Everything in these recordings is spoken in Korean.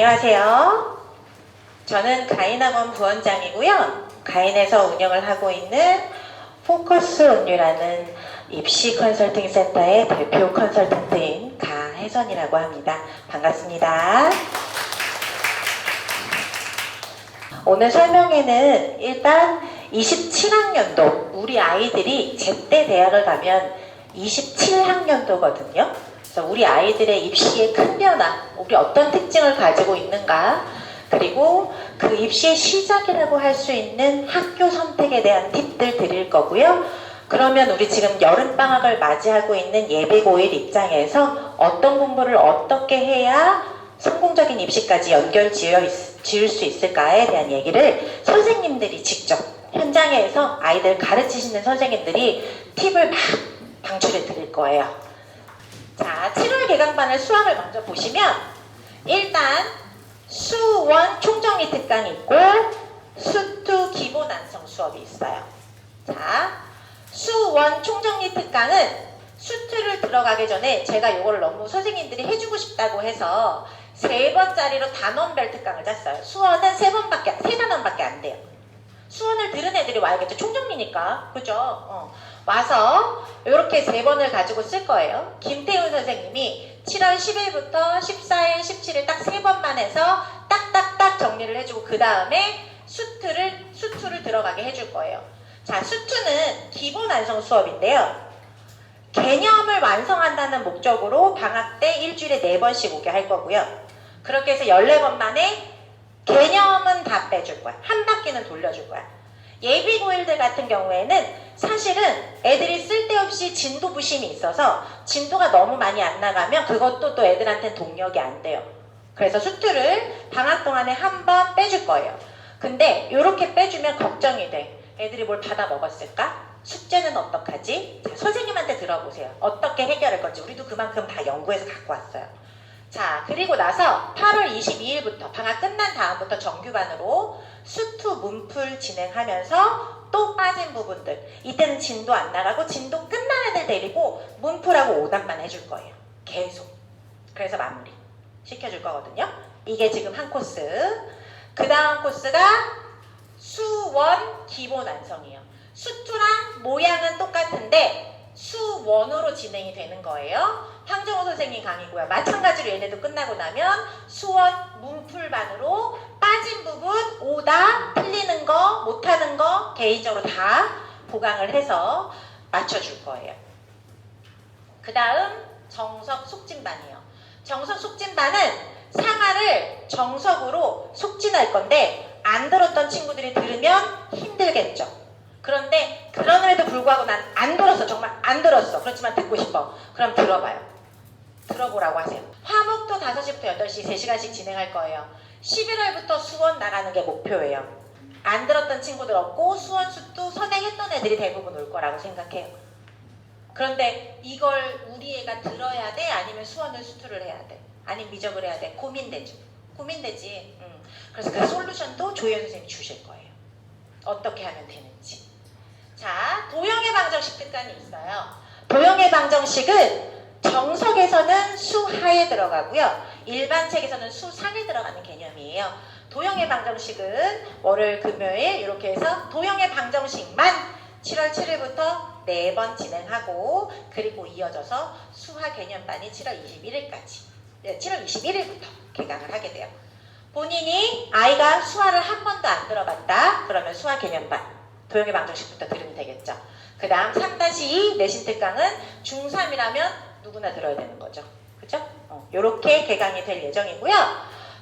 안녕하세요. 저는 가인학원 부원장이고요. 가인에서 운영을 하고 있는 포커스 온유라는 입시 컨설팅 센터의 대표 컨설턴트인 가혜선이라고 합니다. 반갑습니다. 오늘 설명회는 일단 27학년도, 우리 아이들이 제때 대학을 가면 27학년도거든요. 그래서 우리 아이들의 입시의 큰 변화, 우리 어떤 특징을 가지고 있는가, 그리고 그 입시의 시작이라고 할 수 있는 학교 선택에 대한 팁들 드릴 거고요. 그러면 우리 지금 여름방학을 맞이하고 있는 예비고1 입장에서 어떤 공부를 어떻게 해야 성공적인 입시까지 연결 지을 수 있을까에 대한 얘기를 선생님들이 직접 현장에서 아이들 가르치시는 선생님들이 팁을 막 방출해 드릴 거예요. 자, 7월 개강반을 수학을 먼저 보시면 일단 수1 총정리 특강이 있고 수2 기본 완성 수업이 있어요. 자, 수1 총정리 특강은 수2를 들어가기 전에 제가 이거를 너무 선생님들이 해주고 싶다고 해서 3번짜리로 단원별 특강을 짰어요. 수원은 3단원밖에 안 돼요. 수원을 들은 애들이 와야겠죠. 총정리니까. 그죠? 와서 이렇게 3번을 가지고 쓸 거예요. 김태훈 선생님이 7월 10일부터 14일, 17일 딱 3번만 해서 딱딱딱 정리를 해주고 그 다음에 수2를 들어가게 해줄 거예요. 자, 수2는 기본 완성 수업인데요. 개념을 완성한다는 목적으로 방학 때 일주일에 4번씩 오게 할 거고요. 그렇게 해서 14번 만에 개념은 다 빼줄 거야. 한 바퀴는 돌려줄 거야. 예비고1들 같은 경우에는 사실은 애들이 쓸데없이 진도 부심이 있어서 진도가 너무 많이 안 나가면 그것도 또 애들한테는 동력이 안 돼요. 그래서 수2를 방학 동안에 한 번 빼줄 거예요. 근데 이렇게 빼주면 걱정이 돼. 애들이 뭘 받아 먹었을까? 숙제는 어떡하지? 자, 선생님한테 들어보세요. 어떻게 해결할 건지. 우리도 그만큼 다 연구해서 갖고 왔어요. 자, 그리고 나서 8월 22일부터 방학 끝난 다음부터 정규반으로 수2 문풀 진행하면서 또 빠진 부분들, 이때는 진도 안 나가고 진도 끝난 애들 데리고 문풀하고 오답만 해줄 거예요. 계속. 그래서 마무리 시켜줄 거거든요. 이게 지금 한 코스. 그 다음 코스가 수1 기본 완성이에요. 수2랑 모양은 똑같은데 수1으로 진행이 되는 거예요. 황정호 선생님 강의고요. 마찬가지로 얘네도 끝나고 나면 수원 문풀반으로 빠진 부분, 오답, 틀리는 거, 못하는 거 개인적으로 다 보강을 해서 맞춰줄 거예요. 그 다음 정석 속진반이에요. 정석 속진반은 상하를 정석으로 속진할 건데 안 들었던 친구들이 들으면 힘들겠죠. 그런데 그럼에도 불구하고 난 안 들었어. 정말 안 들었어. 그렇지만 듣고 싶어. 그럼 들어봐요. 들어보라고 하세요. 화목도 5시부터 8시 3시간씩 진행할 거예요. 11월부터 수원 나가는 게 목표예요. 안 들었던 친구들 없고 수원 수도 선행했던 애들이 대부분 올 거라고 생각해요. 그런데 이걸 우리 애가 들어야 돼? 아니면 수원을 수투를 해야 돼? 아니면 미적을 해야 돼? 고민되죠. 고민되지. 그래서 그 솔루션도 조현 선생님이 주실 거예요. 어떻게 하면 되는지. 자, 도형의 방정식 특강이 있어요. 도형의 방정식은 정석에서는 수하에 들어가고요. 일반 책에서는 수상에 들어가는 개념이에요. 도형의 방정식은 월요일, 금요일 이렇게 해서 도형의 방정식만 7월 7일부터 4번 진행하고 그리고 이어져서 수하 개념반이 7월 21일부터 개강을 하게 돼요. 본인이 아이가 수화를 한 번도 안 들어봤다. 그러면 수화 개념반 도형의 방정식부터 들으면 되겠죠. 그 다음 3-2 내신 특강은 중3이라면 누구나 들어야 되는 거죠. 그죠? 요렇게 개강이 될 예정이고요.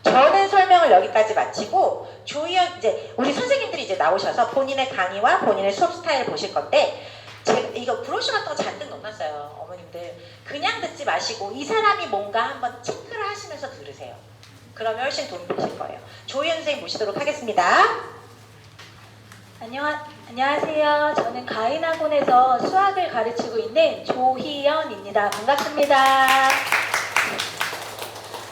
저는 설명을 여기까지 마치고 조희연 이제 우리 선생님들이 이제 나오셔서 본인의 강의와 본인의 수업 스타일을 보실 건데 제가 이거 브로셔 같은 거 잔뜩 넣어놨어요. 어머님들 그냥 듣지 마시고 이 사람이 뭔가 한번 체크를 하시면서 들으세요. 그러면 훨씬 도움이 되실 거예요. 조희연 선생님 모시도록 하겠습니다. 안녕하세요. 저는 가인학원에서 수학을 가르치고 있는 조희연입니다. 반갑습니다.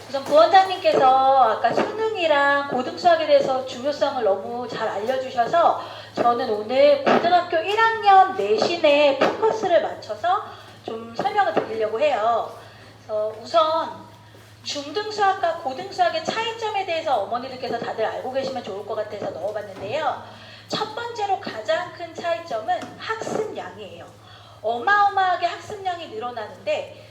우선 부원장님께서 아까 수능이랑 고등수학에 대해서 중요성을 너무 잘 알려주셔서 저는 오늘 고등학교 1학년 내신에 포커스를 맞춰서 좀 설명을 드리려고 해요. 그래서 우선 중등수학과 고등수학의 차이점에 대해서 어머니들께서 다들 알고 계시면 좋을 것 같아서 넣어봤는데요. 첫 번째로 가장 큰 차이점은 학습량이에요. 어마어마하게 학습량이 늘어나는데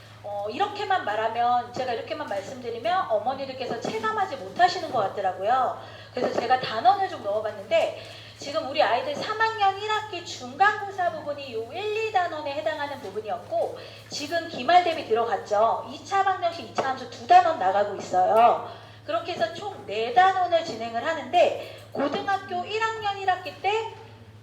이렇게만 말하면, 제가 이렇게만 말씀드리면 어머니들께서 체감하지 못하시는 것 같더라고요. 그래서 제가 단원을 좀 넣어봤는데, 지금 우리 아이들 3학년 1학기 중간고사 부분이 요 1, 2단원에 해당하는 부분이었고, 지금 기말 대비 들어갔죠. 2차 방정식, 2차 함수 2단원 나가고 있어요. 그렇게 해서 총 4단원을 진행을 하는데, 고등학교 1학년 1학기 때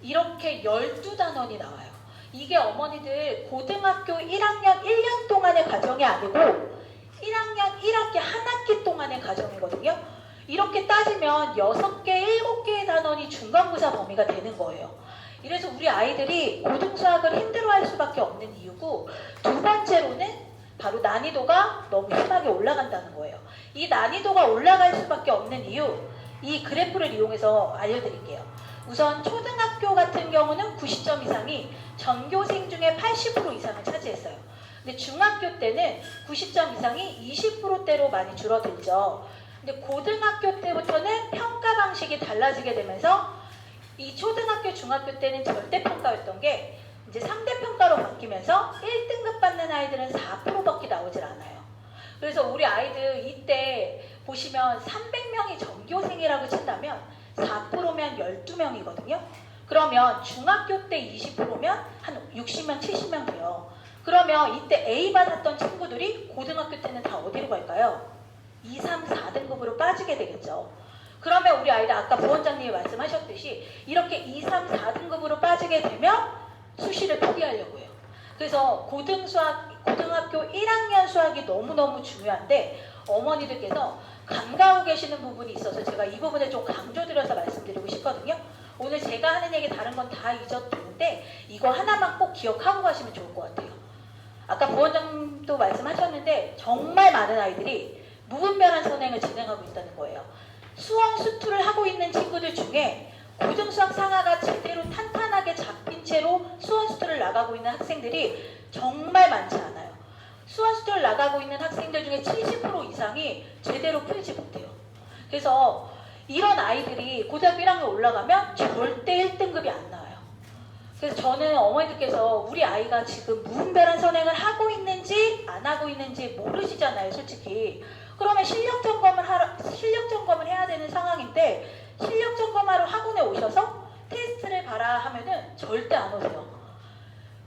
이렇게 12단원이 나와요. 이게 어머니들 고등학교 1학년 1년 동안의 과정이 아니고 1학년 1학기 한 학기 동안의 과정이거든요. 이렇게 따지면 6개, 7개의 단원이 중간고사 범위가 되는 거예요. 이래서 우리 아이들이 고등수학을 힘들어할 수밖에 없는 이유고, 두 번째로는 바로 난이도가 너무 심하게 올라간다는 거예요. 이 난이도가 올라갈 수밖에 없는 이유, 이 그래프를 이용해서 알려드릴게요. 우선 초등학교 같은 경우는 90점 이상이 전교생 중에 80% 이상을 차지했어요. 근데 중학교 때는 90점 이상이 20%대로 많이 줄어들죠. 근데 고등학교 때부터는 평가 방식이 달라지게 되면서 이 초등학교, 중학교 때는 절대평가였던 게 이제 상대평가로 바뀌면서 1등급 받는 아이들은 4%밖에 나오질 않아요. 그래서 우리 아이들 이때 보시면 300명이 전교생이라고 친다면 4%면 12명이거든요. 그러면 중학교 때 20%면 한 60명, 70명 돼요. 그러면 이때 A 받았던 친구들이 고등학교 때는 다 어디로 갈까요? 2, 3, 4등급으로 빠지게 되겠죠. 그러면 우리 아이들 아까 부원장님이 말씀하셨듯이 이렇게 2, 3, 4등급으로 빠지게 되면 수시를 포기하려고 해요. 그래서 고등학교 1학년 수학이 너무너무 중요한데, 어머니들께서 간과하고 계시는 부분이 있어서 제가 이 부분을 좀 강조드려서 말씀드리고 싶거든요. 오늘 제가 하는 얘기 다른 건 다 잊어도 되는데 이거 하나만 꼭 기억하고 가시면 좋을 것 같아요. 아까 부원장님도 말씀하셨는데 정말 많은 아이들이 무분별한 선행을 진행하고 있다는 거예요. 수원 수투를 하고 있는 친구들 중에 고등수학 상하가 제대로 탄탄하게 잡힌 채로 수원 수투를 나가고 있는 학생들이 정말 많지 않아요. 수원 수투를 나가고 있는 학생들 중에 70% 이상이 제대로 풀지 못해요. 그래서 이런 아이들이 고등학교 1학년 올라가면 절대 1등급이 안 나와요. 그래서 저는 어머니들께서 우리 아이가 지금 무분별한 선행을 하고 있는지 안 하고 있는지 모르시잖아요, 솔직히. 그러면 실력 점검을 해야 되는 상황인데, 실력 점검하러 학원에 오셔서 테스트를 봐라 하면은 절대 안 오세요.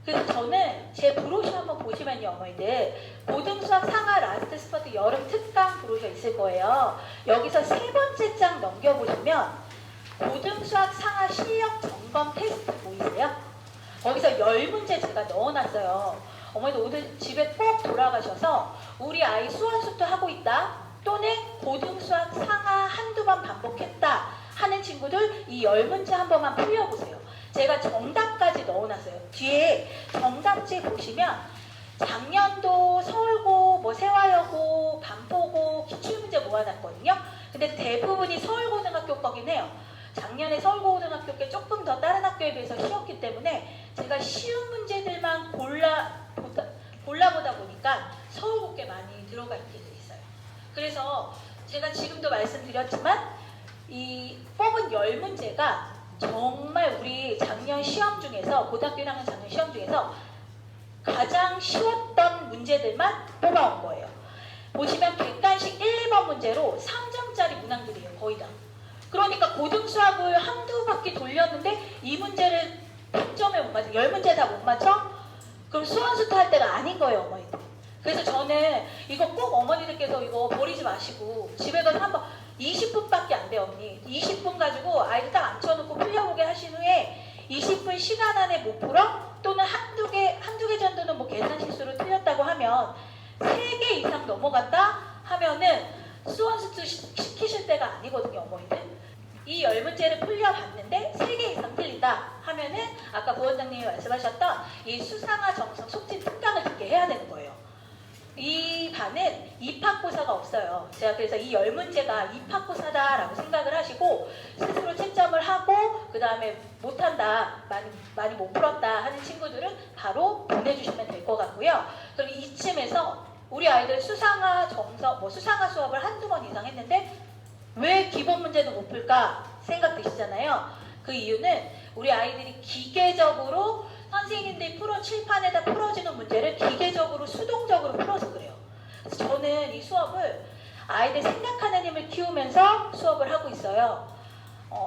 그래서 저는 제 브로셔 한번 보시면요, 어머니들, 고등수학 상하 라스트 스퍼트 여름 특강 브로셔 있을 거예요. 여기서 3번째 장 넘겨보시면 고등수학 상하 실력 점검 테스트 보이세요? 거기서 10문제 제가 넣어놨어요. 어머니들 오늘 집에 꼭 돌아가셔서 우리 아이 수원 수투 하고 있다, 또는 고등수학 상하 한두 번 반복했다 하는 친구들 이 10문제 한 번만 풀려보세요. 제가 정답까지 넣어놨어요. 뒤에 정답지 보시면 작년도 서울고, 세화여고, 반포고 기출문제 모아놨거든요. 근데 대부분이 서울고등학교 거긴 해요. 작년에 서울고등학교 게 조금 더 다른 학교에 비해서 쉬웠기 때문에 제가 쉬운 문제들만 골라보다 보니까 서울고게 많이 들어가 있게 돼 있어요. 그래서 제가 지금도 말씀드렸지만 이 뽑은 10문제가 정말 우리 작년 시험 중에서, 고등학교 1학년 작년 시험 중에서 가장 쉬웠던 문제들만 뽑아온 거예요. 보시면 객관식 1, 2번 문제로 3점짜리 문항들이에요, 거의 다. 그러니까 고등수학을 한두 바퀴 돌렸는데 이 문제를 100점에 못 맞춰, 10문제 다 못 맞춰? 그럼 수원수투 할 때가 아닌 거예요, 어머니들. 그래서 저는 이거 꼭 어머니들께서 이거 버리지 마시고 집에 가서 한번 20분밖에 안 돼요, 언니. 20분 가지고 아이들 딱 앉혀놓고 풀려보게 하신 후에 20분 시간 안에 못 풀어? 또는 한두 개 정도는 뭐 계산 실수로 틀렸다고 하면 3개 이상 넘어갔다 하면은 수원수투 시키실 때가 아니거든요, 어머니들. 이 10문제를 풀려봤는데 3개 이상 틀린다 하면은 아까 부원장님이 말씀하셨던 이 수상화 정성 속진 특강을 듣게 해야 되는 거예요. 이 반은 입학고사가 없어요. 제가 그래서 이 10문제가 입학고사다라고 생각을 하시고 스스로 채점을 하고 그 다음에 못한다, 많이 못 풀었다 하는 친구들은 바로 보내주시면 될 것 같고요. 그럼 이쯤에서 우리 아이들 수상화, 정석, 수상화 수업을 한두 번 이상 했는데 왜 기본 문제도 못 풀까 생각되시잖아요. 그 이유는 우리 아이들이 기계적으로 선생님들이 칠판에다 풀어주는 문제를 기계적으로 수동적으로 풀어서 그래요. 그래서 저는 이 수업을 아이들 생각하는 힘을 키우면서 수업을 하고 있어요.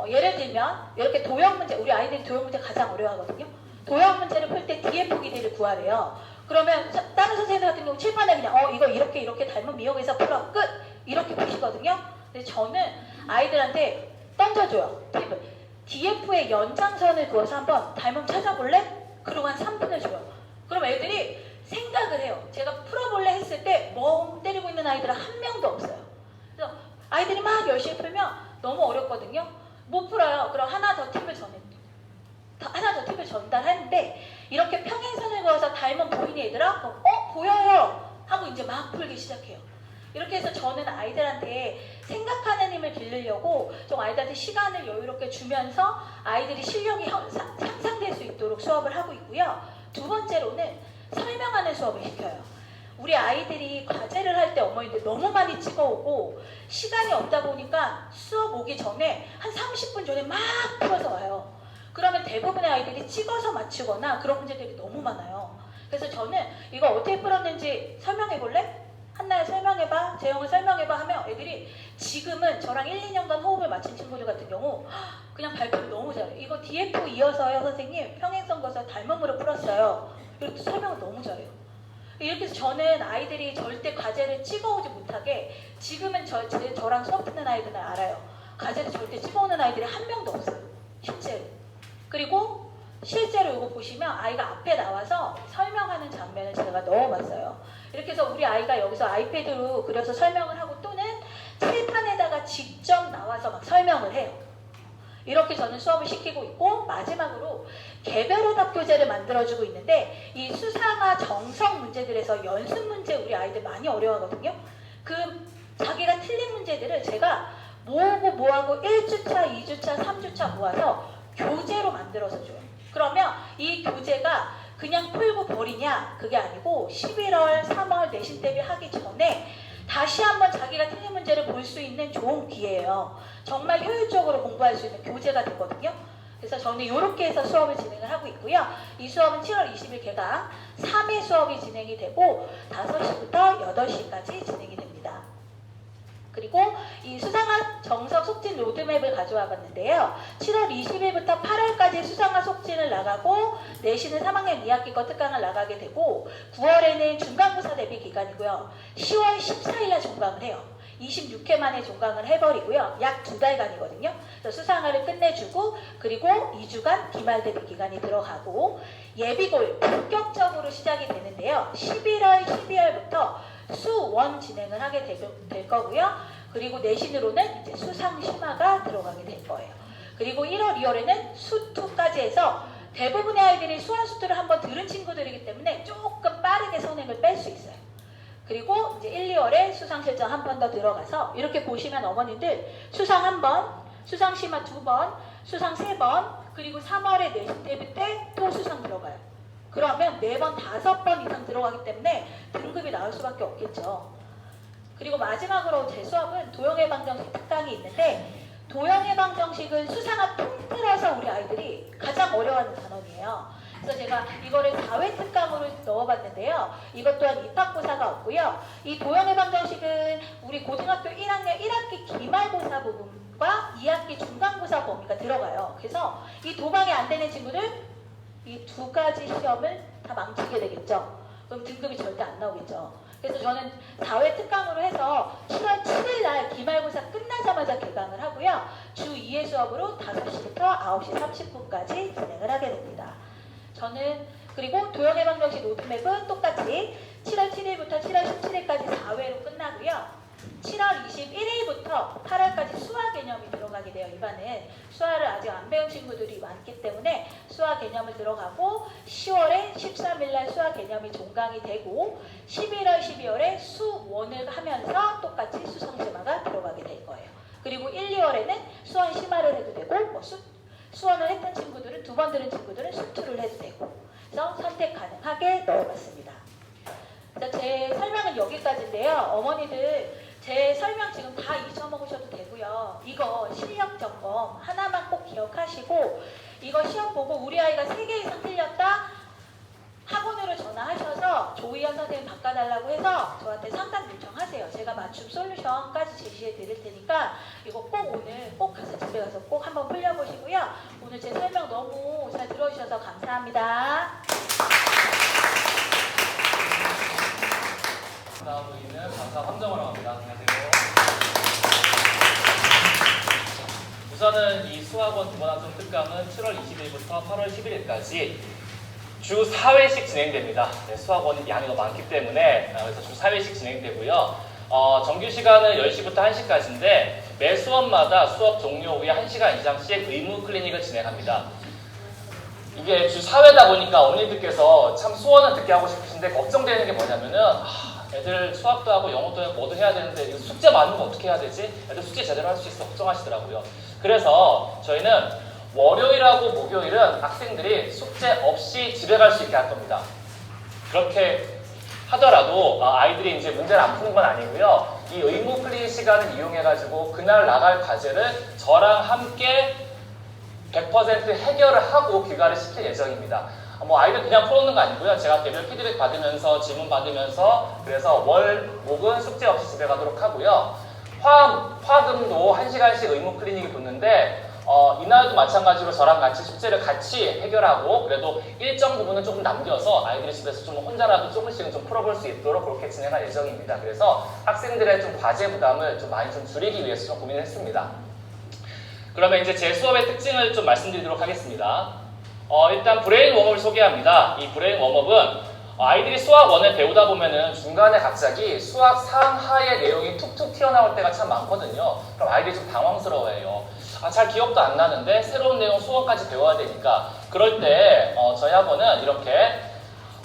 예를 들면 이렇게 도형 문제, 우리 아이들이 도형 문제 가장 어려워하거든요. 도형 문제를 풀 때 DF 기대를 구하래요. 그러면 다른 선생님들 같은 경우 칠판에 그냥 이거 이렇게 닮은 미역에서 풀어 끝 이렇게 푸시거든요. 근데 저는 아이들한테 던져줘요. 팁을. DF의 연장선을 그어서 한번 닮음 찾아볼래? 그러고 한 3분을 줘요. 그럼 애들이 생각을 해요. 제가 풀어볼래 했을 때 멍 때리고 있는 아이들은 한 명도 없어요. 그래서 아이들이 막 열심히 풀면 너무 어렵거든요. 못 풀어요. 그럼 하나 더 팁을 전달하는데 이렇게 평행선을 그어서 닮은 보이는 애들아? 보여요! 하고 이제 막 풀기 시작해요. 이렇게 해서 저는 아이들한테 생각하는 힘을 기르려고 좀 아이들한테 시간을 여유롭게 주면서 아이들이 실력이 향상될 수 있도록 수업을 하고 있고요. 두 번째로는 설명하는 수업을 시켜요. 우리 아이들이 과제를 할 때 어머니들 너무 많이 찍어오고 시간이 없다 보니까 수업 오기 전에 한 30분 전에 막 풀어서 와요. 그러면 대부분의 아이들이 찍어서 맞추거나 그런 문제들이 너무 많아요. 그래서 저는 이거 어떻게 풀었는지 설명해 볼래? 한나야 설명해봐, 재영을 설명해봐 하면 애들이 지금은 저랑 1, 2년간 호흡을 맞춘 친구들 같은 경우 그냥 발표를 너무 잘해요. 이거 DF 이어서요 선생님 평행선 거서 닮음으로 풀었어요. 이렇게 설명을 너무 잘해요. 이렇게 해서 저는 아이들이 절대 과제를 찍어오지 못하게 지금은 저랑 수업 듣는 아이들은 알아요. 과제를 절대 찍어오는 아이들이 한 명도 없어요. 실제로. 그리고 실제로 이거 보시면 아이가 앞에 나와서 설명하는 장면을 제가 넣어봤어요. 이렇게 해서 우리 아이가 여기서 아이패드로 그려서 설명을 하고 또는 칠판에다가 직접 나와서 막 설명을 해요. 이렇게 저는 수업을 시키고 있고 마지막으로 개별 오답 교재를 만들어주고 있는데 이 수상화 정석 문제들에서 연습 문제 우리 아이들 많이 어려워하거든요. 그 자기가 틀린 문제들을 제가 뭐하고 1주차, 2주차, 3주차 모아서 교재로 만들어서 줘요. 그러면 이 교재가 그냥 풀고 버리냐? 그게 아니고 11월, 3월 내신 대비 하기 전에 다시 한번 자기가 틀린 문제를 볼 수 있는 좋은 기회예요. 정말 효율적으로 공부할 수 있는 교재가 되거든요. 그래서 저는 이렇게 해서 수업을 진행을 하고 있고요. 이 수업은 7월 20일 개강 3회 수업이 진행이 되고 5시부터 8시까지 진행이 됩니다. 그리고 이 수상화 정석 속진 로드맵을 가져와 봤는데요. 7월 20일부터 8월까지 수상화 속진을 나가고 내신은 3학년 2학기 거 특강을 나가게 되고 9월에는 중간고사 대비 기간이고요. 10월 14일날 종강을 해요. 26회 만에 종강을 해버리고요. 약 2달간이거든요. 그래서 수상화를 끝내주고 그리고 2주간 기말 대비 기간이 들어가고 예비고일 본격적으로 시작이 되는데요. 11월, 12월부터 수1 진행을 하게 될 거고요. 그리고 내신으로는 이제 수상 심화가 들어가게 될 거예요. 그리고 1월, 2월에는 수2까지 해서 대부분의 아이들이 수원 수투를 한번 들은 친구들이기 때문에 조금 빠르게 선행을 뺄 수 있어요. 그리고 이제 1, 2월에 수상 실전 한 번 더 들어가서 이렇게 보시면 어머님들 수상 1번, 수상 심화 2번, 수상 3번, 그리고 3월에 내신 대비 때 또 수상 들어가요. 그러면 4번, 5번 이상 들어가기 때문에 등급이 나올 수밖에 없겠죠. 그리고 마지막으로 제 수업은 도형예방정식 특강이 있는데 도형예방정식은 수상화 통틀어서 우리 아이들이 가장 어려워하는 단원이에요. 그래서 제가 이거를 4회 특강으로 넣어봤는데요. 이것 또한 입학고사가 없고요. 이 도형예방정식은 우리 고등학교 1학년 1학기 기말고사 부분과 2학기 중간고사 범위가 들어가요. 그래서 이 도방이 안 되는 친구들 이 두 가지 시험을 다 망치게 되겠죠. 그럼 등급이 절대 안 나오겠죠. 그래서 저는 4회 특강으로 해서 7월 7일 날 기말고사 끝나자마자 개강을 하고요. 주 2회 수업으로 5시부터 9시 30분까지 진행을 하게 됩니다. 저는 그리고 도형예방정식 로드맵은 똑같이 7월 7일부터 7월 17일까지 4회로 끝나고요. 7월 21일부터 8월까지 수화 개념이 들어가게 돼요. 이반은 수화를 아직 안 배운 친구들이 많기 때문에 수화 개념을 들어가고 10월에 13일날 수화 개념이 종강이 되고 11월, 12월에 수1을 하면서 똑같이 수성심화가 들어가게 될 거예요. 그리고 1, 2월에는 수원 심화를 해도 되고 수원을 했던 친구들은 2번 들은 친구들은 수투를 해도 되고 그래서 선택 가능하게 넣어봤습니다. 제 설명은 여기까지인데요. 어머니들 제 설명 지금 다 잊어먹으셔도 되고요. 이거 실력 점검 하나만 꼭 기억하시고 이거 시험 보고 우리 아이가 3개 이상 틀렸다? 학원으로 전화하셔서 조희연 선생님 바꿔달라고 해서 저한테 상담 요청하세요. 제가 맞춤 솔루션까지 제시해 드릴 테니까 이거 꼭 오늘 꼭 가서 집에 가서 꼭 한번 풀려보시고요. 오늘 제 설명 너무 잘 들어주셔서 감사합니다. 다음으로 있는 강사 황정호라고 합니다. 안녕하세요. 우선은 이 수학원 기본학점 특강은 7월 20일부터 8월 11일까지 주 4회씩 진행됩니다. 네, 수학원 양이 너무 많기 때문에 그래서 주 4회씩 진행되고요. 정규 시간은 10시부터 1시까지인데 매 수업마다 수업 종료 후에 1시간 이상씩 의무 클리닉을 진행합니다. 이게 주 4회다 보니까 어머니들께서 참 수원은 듣게 하고 싶으신데 걱정되는 게 뭐냐면은 애들 수학도 하고 영어도 하고 뭐도 해야 되는데 이거 숙제 많은 거 어떻게 해야 되지? 애들 숙제 제대로 할 수 있어 걱정하시더라고요. 그래서 저희는 월요일하고 목요일은 학생들이 숙제 없이 집에 갈 수 있게 할 겁니다. 그렇게 하더라도 아이들이 이제 문제를 안 푸는 건 아니고요. 이 의무 클리닉 시간을 이용해가지고 그날 나갈 과제를 저랑 함께 100% 해결을 하고 귀가를 시킬 예정입니다. 뭐 아이들 그냥 풀어놓는 거 아니고요. 제가 개별 피드백 받으면서 질문 받으면서 그래서 월, 목은 숙제 없이 집에 가도록 하고요. 화금도 1시간씩 의무 클리닉이 붙는데 이날도 마찬가지로 저랑 같이 숙제를 같이 해결하고 그래도 일정 부분은 조금 남겨서 아이들이 집에서 좀 혼자라도 조금씩은 좀 풀어볼 수 있도록 그렇게 진행할 예정입니다. 그래서 학생들의 좀 과제 부담을 좀 많이 좀 줄이기 위해서 좀 고민을 했습니다. 그러면 이제 제 수업의 특징을 좀 말씀드리도록 하겠습니다. 일단 브레인 웜업을 소개합니다. 이 브레인 웜업은 아이들이 수학 1을 배우다 보면은 중간에 갑자기 수학 상하의 내용이 툭툭 튀어나올 때가 참 많거든요. 그럼 아이들이 좀 당황스러워해요. 잘 기억도 안 나는데 새로운 내용 수학까지 배워야 되니까 그럴 때 저희 학원은 이렇게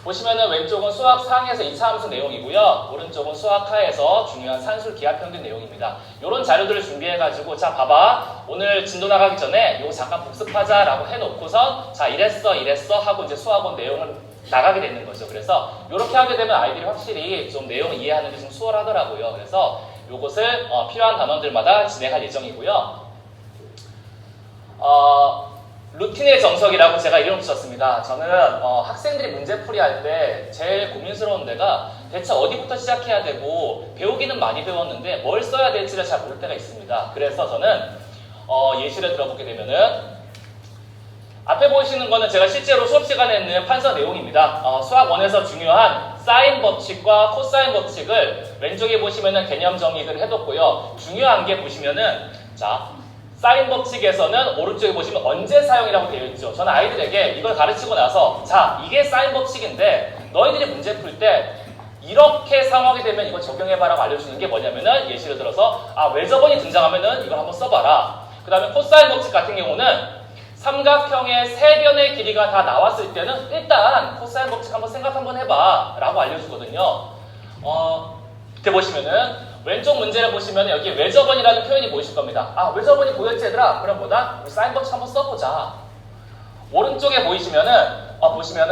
보시면은 왼쪽은 수학 상에서 2차 함수 내용이고요. 오른쪽은 수학 하에서 중요한 산술 기하 평균 내용입니다. 이런 자료들을 준비해가지고 자 봐봐 오늘 진도 나가기 전에 이거 잠깐 복습하자 라고 해놓고선 자 이랬어 하고 이제 수학원 내용을 나가게 되는 거죠. 그래서 이렇게 하게 되면 아이들이 확실히 좀 내용 이해하는 게 좀 수월하더라고요. 그래서 이것을 필요한 단원들마다 진행할 예정이고요. 루틴의 정석이라고 제가 이름 붙였습니다. 저는 학생들이 문제풀이 할 때 제일 고민스러운 데가 대체 어디부터 시작해야 되고 배우기는 많이 배웠는데 뭘 써야 될지를 잘 모를 때가 있습니다. 그래서 저는 예시를 들어보게 되면은 앞에 보시는 거는 제가 실제로 수업 시간에 있는 판서 내용입니다. 수학 1에서 중요한 사인 법칙과 코사인 법칙을 왼쪽에 보시면은 개념 정의를 해뒀고요. 중요한 게 보시면은 자 사인 법칙에서는 오른쪽에 보시면 언제 사용이라고 되어 있죠. 저는 아이들에게 이걸 가르치고 나서 자 이게 사인 법칙인데 너희들이 문제 풀 때 이렇게 상황이 되면 이거 적용해봐라고 알려주는 게 뭐냐면은 예시를 들어서 외접원이 등장하면은 이걸 한번 써봐라. 그 다음에 코사인 법칙 같은 경우는 삼각형의 세 변의 길이가 다 나왔을 때는 일단 코사인 법칙 한번 생각 한번 해봐 라고 알려주거든요. 이렇게 보시면은 왼쪽 문제를 보시면 여기 외접원이라는 표현이 보이실 겁니다. 외접원이 보였지 얘들아? 그럼 뭐다? 우리 사인 법칙 한번 써보자. 오른쪽에 보시면은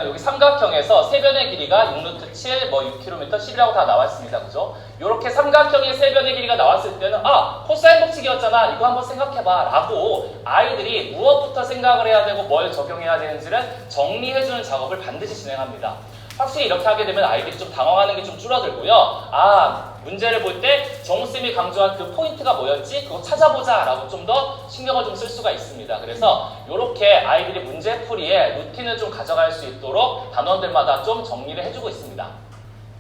여기 삼각형에서 세 변의 길이가 6루트 7, 6km, 10이라고 다 나왔습니다. 그죠? 이렇게 삼각형의 세 변의 길이가 나왔을 때는 코사인 법칙이었잖아. 이거 한번 생각해봐. 라고 아이들이 무엇부터 생각을 해야 되고 뭘 적용해야 되는지를 정리해주는 작업을 반드시 진행합니다. 확실히 이렇게 하게 되면 아이들이 좀 당황하는 게 좀 줄어들고요. 문제를 볼 때 정우쌤이 강조한 그 포인트가 뭐였지? 그거 찾아보자 라고 좀 더 신경을 좀 쓸 수가 있습니다. 그래서 이렇게 아이들이 문제풀이에 루틴을 좀 가져갈 수 있도록 단원들마다 좀 정리를 해주고 있습니다.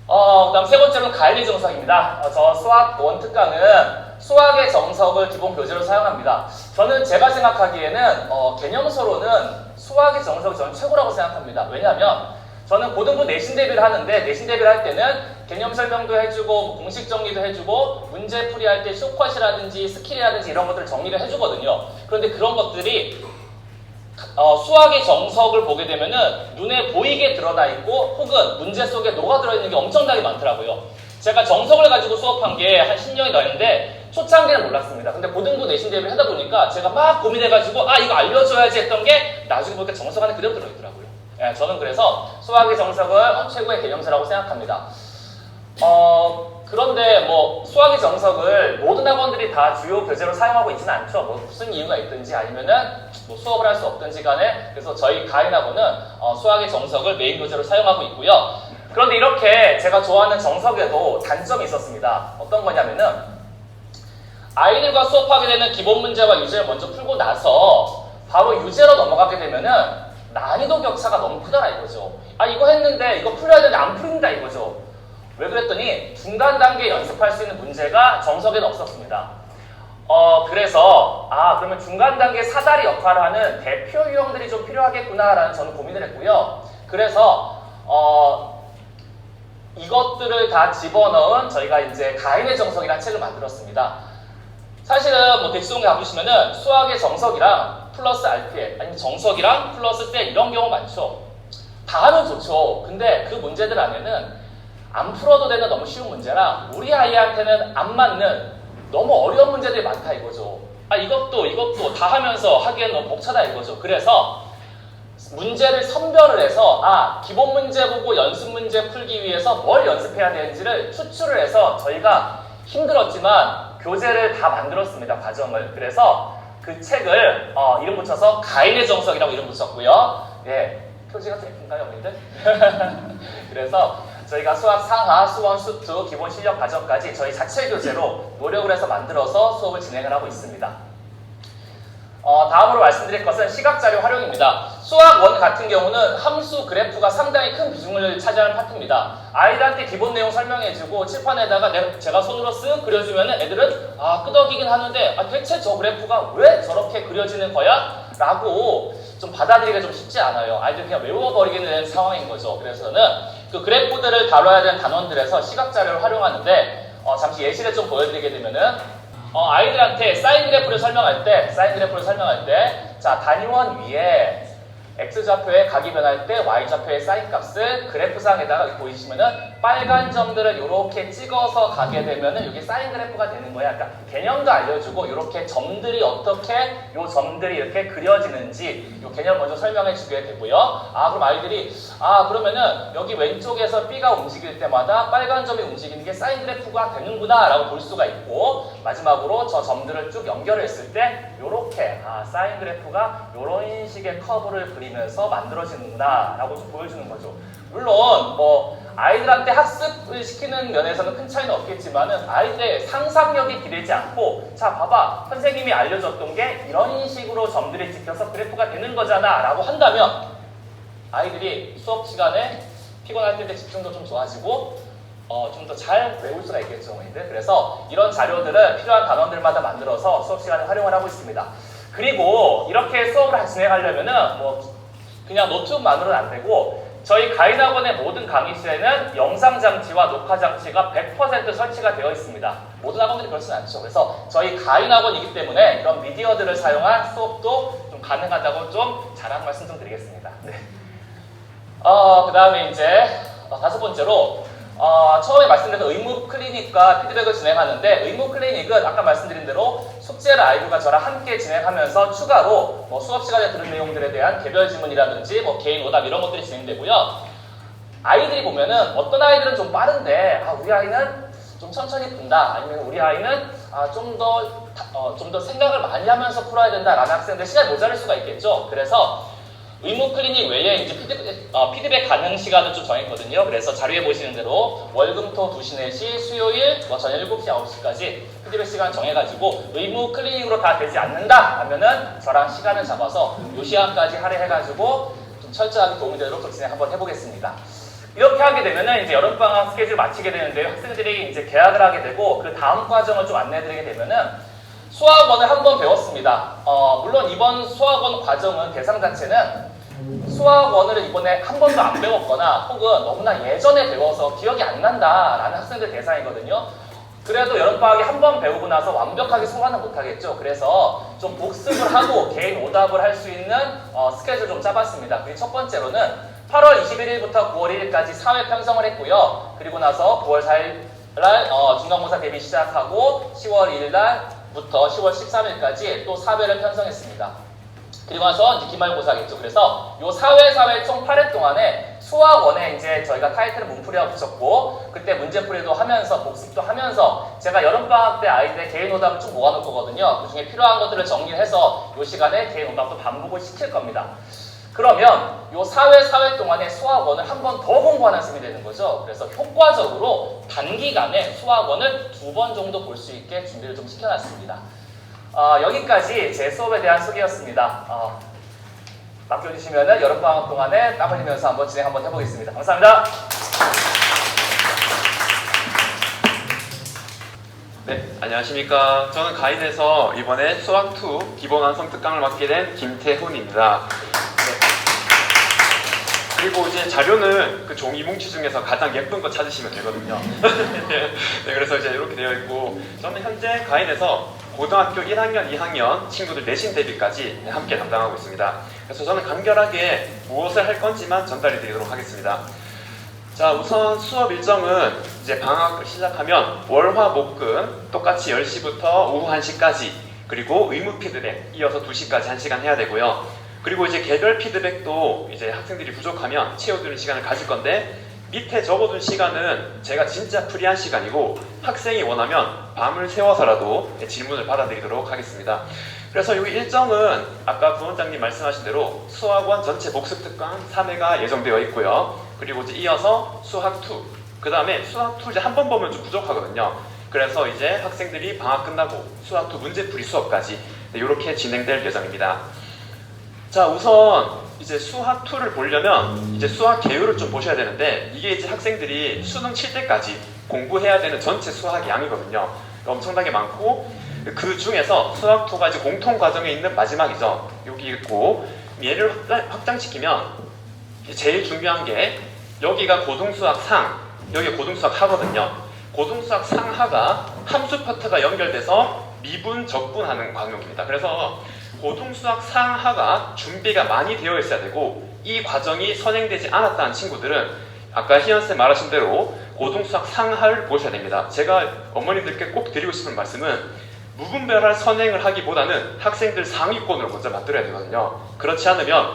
그 다음 세 번째로는 가일리 정석입니다. 저 수학 1 특강은 수학의 정석을 기본 교재로 사용합니다. 저는 제가 생각하기에는 개념서로는 수학의 정석이 저는 최고라고 생각합니다. 왜냐하면 저는 고등부 내신 대비를 하는데 내신 대비를 할 때는 개념 설명도 해주고 공식 정리도 해주고 문제풀이 할 때 쇼컷이라든지 스킬이라든지 이런 것들을 정리를 해주거든요. 그런데 그런 것들이 수학의 정석을 보게 되면은 눈에 보이게 드러나 있고 혹은 문제 속에 녹아들어 있는 게 엄청나게 많더라고요. 제가 정석을 가지고 수업한 게 한 10년이 넘었는데 초창기는 몰랐습니다. 근데 고등부 내신 대비를 하다 보니까 제가 막 고민해가지고 이거 알려줘야지 했던 게 나중에 보니까 정석 안에 그대로 들어있더라고요. 저는 그래서 수학의 정석을 최고의 개념서라고 생각합니다. 그런데 뭐 수학의 정석을 모든 학원들이 다 주요 교재로 사용하고 있지는 않죠. 뭐 무슨 이유가 있든지 아니면은 뭐 수업을 할 수 없든지 간에 그래서 저희 가인학원은 수학의 정석을 메인 교재로 사용하고 있고요. 그런데 이렇게 제가 좋아하는 정석에도 단점이 있었습니다. 어떤 거냐면은 아이들과 수업하게 되는 기본 문제와 유제를 먼저 풀고 나서 바로 유제로 넘어가게 되면은 난이도 격차가 너무 크더라 이거죠. 아 이거 했는데 이거 풀려야 되는데 안 풀린다 이거죠. 왜 그랬더니 중간 단계에 연습할 수 있는 문제가 정석에는 없었습니다. 그래서 그러면 중간 단계 사다리 역할을 하는 대표 유형들이 좀 필요하겠구나라는 저는 고민을 했고요. 그래서 이것들을 다 집어넣은 저희가 이제 가인의 정석이라는 책을 만들었습니다. 사실은 뭐 대치동에 가보시면은 수학의 정석이랑 플러스 RPL 아니면 정석이랑 플러스 셀 이런 경우 많죠. 다 하면 좋죠. 근데 그 문제들 안에는 안 풀어도 되는 너무 쉬운 문제랑 우리 아이한테는 안 맞는 너무 어려운 문제들이 많다 이거죠. 이것도 다 하면서 하기에는 너무 벅차다 이거죠. 그래서 문제를 선별을 해서 기본 문제 보고 연습 문제 풀기 위해서 뭘 연습해야 되는지를 추출을 해서 저희가 힘들었지만 교재를 다 만들었습니다. 과정을. 그래서 그 책을 이름 붙여서 가인의 정석이라고 이름 붙였고요. 예, 표지가 좀 예쁜가요, 어머니들? 그래서 저희가 수학 상하, 수원, 수투, 기본 실력 과정까지 저희 자체 교재로 노력을 해서 만들어서 수업을 진행을 하고 있습니다. 다음으로 말씀드릴 것은 시각자료 활용입니다. 수학 1 같은 경우는 함수 그래프가 상당히 큰 비중을 차지하는 파트입니다. 아이들한테 기본 내용 설명해주고 칠판에다가 제가 손으로 쓱 그려주면 애들은 끄덕이긴 하는데 대체 저 그래프가 왜 저렇게 그려지는 거야? 라고 좀 받아들이기가 좀 쉽지 않아요. 아이들 그냥 외워버리게 되는 상황인 거죠. 그래서 저는 그 그래프들을 다뤄야 되는 단원들에서 시각자료를 활용하는데 잠시 예시를 좀 보여드리게 되면은 아이들한테 사인 그래프를 설명할 때 자, 단위원 위에 x좌표의 각이 변할 때 y좌표의 사인 값을 그래프상에다가 여기 보이시면은 빨간 점들을 이렇게 찍어서 가게 되면은 이게 사인 그래프가 되는 거야. 그러니까 개념도 알려주고 이렇게 점들이 어떻게 요 점들이 이렇게 그려지는지 요 개념 먼저 설명해 주게 되고요. 그럼 아이들이 그러면은 여기 왼쪽에서 B가 움직일 때마다 빨간 점이 움직이는 게 사인 그래프가 되는구나 라고 볼 수가 있고 마지막으로 저 점들을 쭉 연결했을 때 요렇게 사인 그래프가 요런 식의 커브를 그리면서 만들어지는구나 라고 좀 보여주는 거죠. 물론 뭐 아이들한테 학습을 시키는 면에서는 큰 차이는 없겠지만은 아이들의 상상력이 기대지 않고 자 봐봐 선생님이 알려줬던 게 이런 식으로 점들이 찍혀서 그래프가 되는 거잖아 라고 한다면 아이들이 수업 시간에 피곤할 때 집중도 좀 좋아지고 좀 더 잘 외울 수가 있겠죠, 어머니들. 그래서 이런 자료들을 필요한 단원들마다 만들어서 수업 시간에 활용을 하고 있습니다. 그리고 이렇게 수업을 진행하려면은 뭐 그냥 노트북만으로는 안 되고 저희 가인학원의 모든 강의실에는 영상 장치와 녹화 장치가 100% 설치가 되어 있습니다. 모든 학원들이 그렇지는 않죠. 그래서 저희 가인학원이기 때문에 이런 미디어들을 사용한 수업도 좀 가능하다고 좀 잘한 말씀 좀 드리겠습니다. 네. 그 다음에 이제 다섯 번째로 처음에 말씀드린 의무 클리닉과 피드백을 진행하는데 의무 클리닉은 아까 말씀드린 대로 숙제를 아이들과 저랑 함께 진행하면서 추가로 뭐 수업 시간에 들은 내용들에 대한 개별 질문이라든지 뭐 개인 오답 이런 것들이 진행되고요. 아이들이 보면은 어떤 아이들은 좀 빠른데 우리 아이는 좀 천천히 푼다 아니면 우리 아이는 좀 더 생각을 많이 하면서 풀어야 된다라는 학생들 시간이 모자랄 수가 있겠죠. 그래서 의무 클리닉 외에 이제 피드백 가능 시간을 좀 정했거든요. 그래서 자료에 보시는 대로 월금토 2시 4시 수요일 저녁 7시 9시까지 피드백 시간 정해가지고 의무 클리닉으로 다 되지 않는다 하면은 저랑 시간을 잡아서 요 시간까지 할애해가지고 좀 철저하게 도움이 되도록 좀 진행 한번 해보겠습니다. 이렇게 하게 되면은 이제 여름방학 스케줄 마치게 되는데 학생들이 이제 개학을 하게 되고 그 다음 과정을 좀 안내해드리게 되면은 수학원을 한 번 배웠습니다. 물론 이번 수학원 과정은 대상 자체는 수학원을 이번에 한 번도 안 배웠거나 혹은 너무나 예전에 배워서 기억이 안 난다라는 학생들 대상이거든요. 그래도 여름방학에 한 번 배우고 나서 완벽하게 소화는 못하겠죠. 그래서 좀 복습을 하고 개인 오답을 할 수 있는 스케줄 좀 짜봤습니다. 그리고 첫 번째로는 8월 21일부터 9월 1일까지 4회 편성을 했고요. 그리고 나서 9월 4일 날 중간고사 대비 시작하고 10월 1일 날부터 10월 13일까지 또 4회를 편성했습니다. 그리고 나서 이제 기말고사겠죠. 그래서 요 4회 총 8회 동안에 수학원에 이제 저희가 타이틀을 문풀이라고 붙였고, 그때 문제풀이도 하면서 복습도 하면서 제가 여름방학 때 아이들의 개인 오답을 쭉 모아놓을 거거든요. 그 중에 필요한 것들을 정리해서 이 시간에 개인 오답도 반복을 시킬 겁니다. 그러면 이 4회 동안에 수학원을 한 번 더 공부하는 셈이 되는 거죠. 그래서 효과적으로 단기간에 수학원을 2번 정도 볼 수 있게 준비를 좀 시켜놨습니다. 여기까지 제 수업에 대한 소개였습니다. 맡겨주시면 여름방학 동안에 땀 흘리면서 한번 진행 한번 해보겠습니다. 감사합니다. 네, 안녕하십니까. 저는 가이드에서 이번에 수학2 기본 완성 특강을 맡게 된 김태훈입니다. 네. 그리고 이제 자료는 그 종이 뭉치 중에서 가장 예쁜 거 찾으시면 되거든요. 네, 그래서 이제 이렇게 되어 있고, 저는 현재 가이드에서 고등학교 1학년, 2학년 친구들 내신 대비까지 함께 담당하고 있습니다. 그래서 저는 간결하게 무엇을 할 건지만 전달해 드리도록 하겠습니다. 자, 우선 수업 일정은 이제 방학을 시작하면 월, 화, 목, 금 똑같이 10시부터 오후 1시까지, 그리고 의무 피드백 이어서 2시까지 1시간 해야 되고요. 그리고 이제 개별 피드백도 이제 학생들이 부족하면 채워두는 시간을 가질 건데, 밑에 적어둔 시간은 제가 진짜 프리한 시간이고 학생이 원하면 밤을 새워서라도 질문을 받아드리도록 하겠습니다. 그래서 이 일정은 아까 부원장님 말씀하신 대로 수학원 전체 복습 특강 3회가 예정되어 있고요. 그리고 이제 이어서 수학2, 그 다음에 수학2 이제 한 번 보면 좀 부족하거든요. 그래서 이제 학생들이 방학 끝나고 수학2 문제풀이 수업까지 이렇게 진행될 예정입니다. 자, 우선 이제 수학2를 보려면 이제 수학 계율을 좀 보셔야 되는데, 이게 이제 학생들이 수능 칠 때까지 공부해야 되는 전체 수학 양이거든요. 엄청나게 많고, 그 중에서 수학2가 이제 공통 과정에 있는 마지막이죠. 여기 있고, 얘를 확장시키면 제일 중요한 게 여기가 고등수학 상, 여기가 고등수학 하거든요. 고등수학 상하가 함수 파트가 연결돼서 미분, 적분하는 과목입니다. 그래서 고등수학 상하가 준비가 많이 되어 있어야 되고, 이 과정이 선행되지 않았다는 친구들은 아까 희연쌤 말하신 대로 고등수학 상하를 보셔야 됩니다. 제가 어머님들께 꼭 드리고 싶은 말씀은 무분별한 선행을 하기보다는 학생들 상위권으로 먼저 만들어야 되거든요. 그렇지 않으면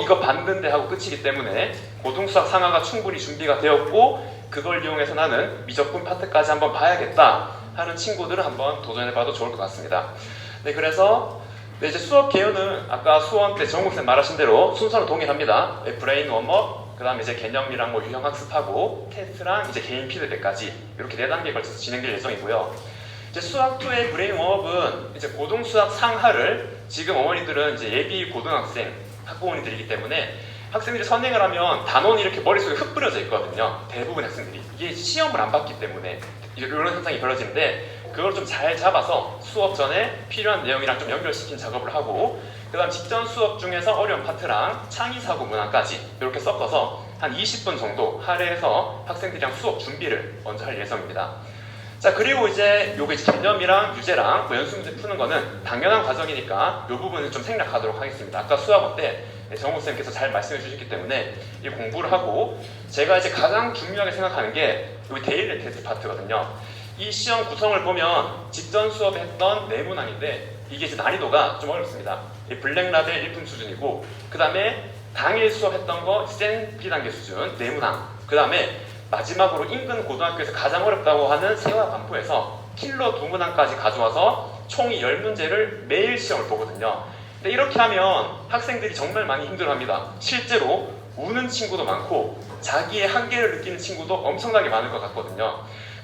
이거 봤는데 하고 끝이기 때문에 고등수학 상하가 충분히 준비가 되었고, 그걸 이용해서 나는 미적분 파트까지 한번 봐야겠다 하는 친구들은 한번 도전해봐도 좋을 것 같습니다. 네, 그래서 이제 수업 개요는 아까 수원 때 정국쌤 말하신 대로 순서는 동일합니다. 브레인 웜업, 그 다음에 이제 개념이랑 뭐 유형 학습하고 테스트랑 이제 개인 피드백까지 이렇게 4단계에 걸쳐서 진행될 예정이고요. 이제 수학2의 브레인 웜업은 이제 고등수학 상하를 지금 어머니들은 이제 예비 고등학생 학부모님들이기 때문에 학생들이 선행을 하면 단원이 이렇게 머릿속에 흩뿌려져 있거든요. 대부분 학생들이. 이게 시험을 안 봤기 때문에 이런 현상이 벌어지는데, 그걸 좀 잘 잡아서 수업 전에 필요한 내용이랑 좀 연결시킨 작업을 하고, 그 다음 직전 수업 중에서 어려운 파트랑 창의사고 문항까지 이렇게 섞어서 한 20분 정도 할애해서 학생들이랑 수업 준비를 먼저 할 예정입니다. 자, 그리고 이제 요거 이제 개념이랑 유제랑 뭐 연수 문제 푸는 거는 당연한 과정이니까 이 부분은 좀 생략하도록 하겠습니다. 아까 수학원 때 정우쌤께서 잘 말씀해 주셨기 때문에 이 공부를 하고, 제가 이제 가장 중요하게 생각하는 게 여기 데일리 테스트 파트거든요. 이 시험 구성을 보면 직전 수업에 했던 내문항인데 이게 이제 난이도가 좀 어렵습니다. 블랙라벨 1품 수준이고, 그 다음에 당일 수업했던 거 센 B단계 수준 내문항, 그 다음에 마지막으로 인근 고등학교에서 가장 어렵다고 하는 세와 반포에서 킬러 2문항까지 가져와서 총 10문제를 매일 시험을 보거든요. 근데 이렇게 하면 학생들이 정말 많이 힘들어합니다. 실제로 우는 친구도 많고 자기의 한계를 느끼는 친구도 엄청나게 많을 것 같거든요.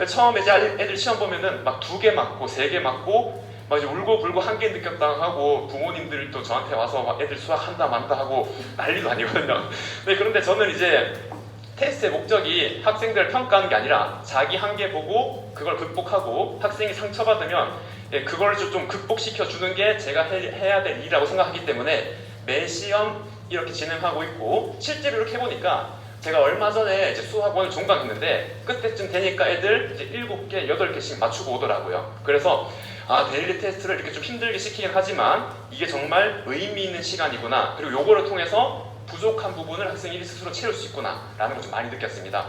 처음에 이제 애들 시험 보면은 막 2개 맞고 3개 맞고 막 이제 울고불고 한계 느꼈다 하고, 부모님들도 저한테 와서 막 애들 수학 한다 만다 하고 난리도 아니거든요. 네, 그런데 저는 이제 테스트의 목적이 학생들을 평가하는 게 아니라 자기 한계 보고 그걸 극복하고, 학생이 상처받으면 그걸 좀 극복시켜 주는 게 제가 해야 될 일이라고 생각하기 때문에 매 시험 이렇게 진행하고 있고, 실제로 이렇게 해보니까 제가 얼마 전에 이제 수학원을 종강했는데 그때쯤 되니까 애들 이제 7개, 8개씩 맞추고 오더라고요. 그래서 데일리 테스트를 이렇게 좀 힘들게 시키긴 하지만 이게 정말 의미 있는 시간이구나, 그리고 요거를 통해서 부족한 부분을 학생이 스스로 채울 수 있구나 라는 걸 좀 많이 느꼈습니다.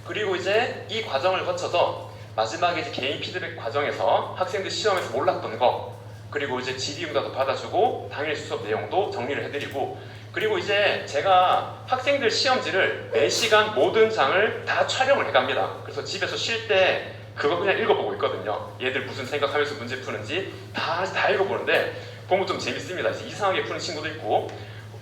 그리고 이제 이 과정을 거쳐서 마지막에 이제 개인 피드백 과정에서 학생들 시험에서 몰랐던 거, 그리고 이제 질의응답도 받아주고 당일 수업 내용도 정리를 해드리고, 그리고 이제 제가 학생들 시험지를 매시간 모든 장을 다 촬영을 해갑니다. 그래서 집에서 쉴 때 그거 그냥 읽어보고 있거든요. 얘들 무슨 생각하면서 문제 푸는지 다 읽어보는데 보면 좀 재밌습니다. 이상하게 푸는 친구도 있고,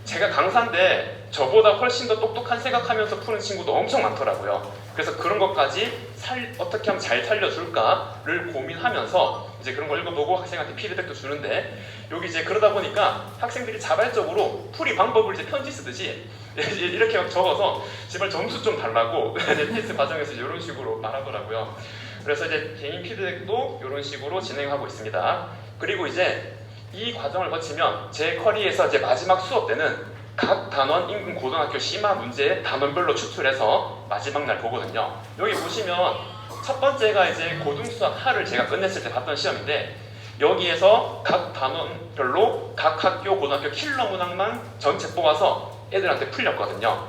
제가 강사인데 저보다 훨씬 더 똑똑한 생각하면서 푸는 친구도 엄청 많더라고요. 그래서 그런 것까지 어떻게 하면 잘 살려줄까를 고민하면서 이제 그런 걸 읽어보고 학생한테 피드백도 주는데, 여기 이제 그러다 보니까 학생들이 자발적으로 풀이 방법을 이제 편지 쓰듯이 이렇게 막 적어서 제발 점수 좀 달라고 테스트 과정에서 이런 식으로 말하더라고요. 그래서 이제 개인 피드백도 이런 식으로 진행하고 있습니다. 그리고 이제 이 과정을 거치면 제 커리에서 이제 마지막 수업 때는 각 단원 인근 고등학교 심화 문제 단원별로 추출해서 마지막 날 보거든요. 여기 보시면 첫 번째가 이제 고등수학 하를 제가 끝냈을 때 봤던 시험인데, 여기에서 각 단원별로 각 학교 고등학교 킬러 문항만 전체 뽑아서 애들한테 풀렸거든요.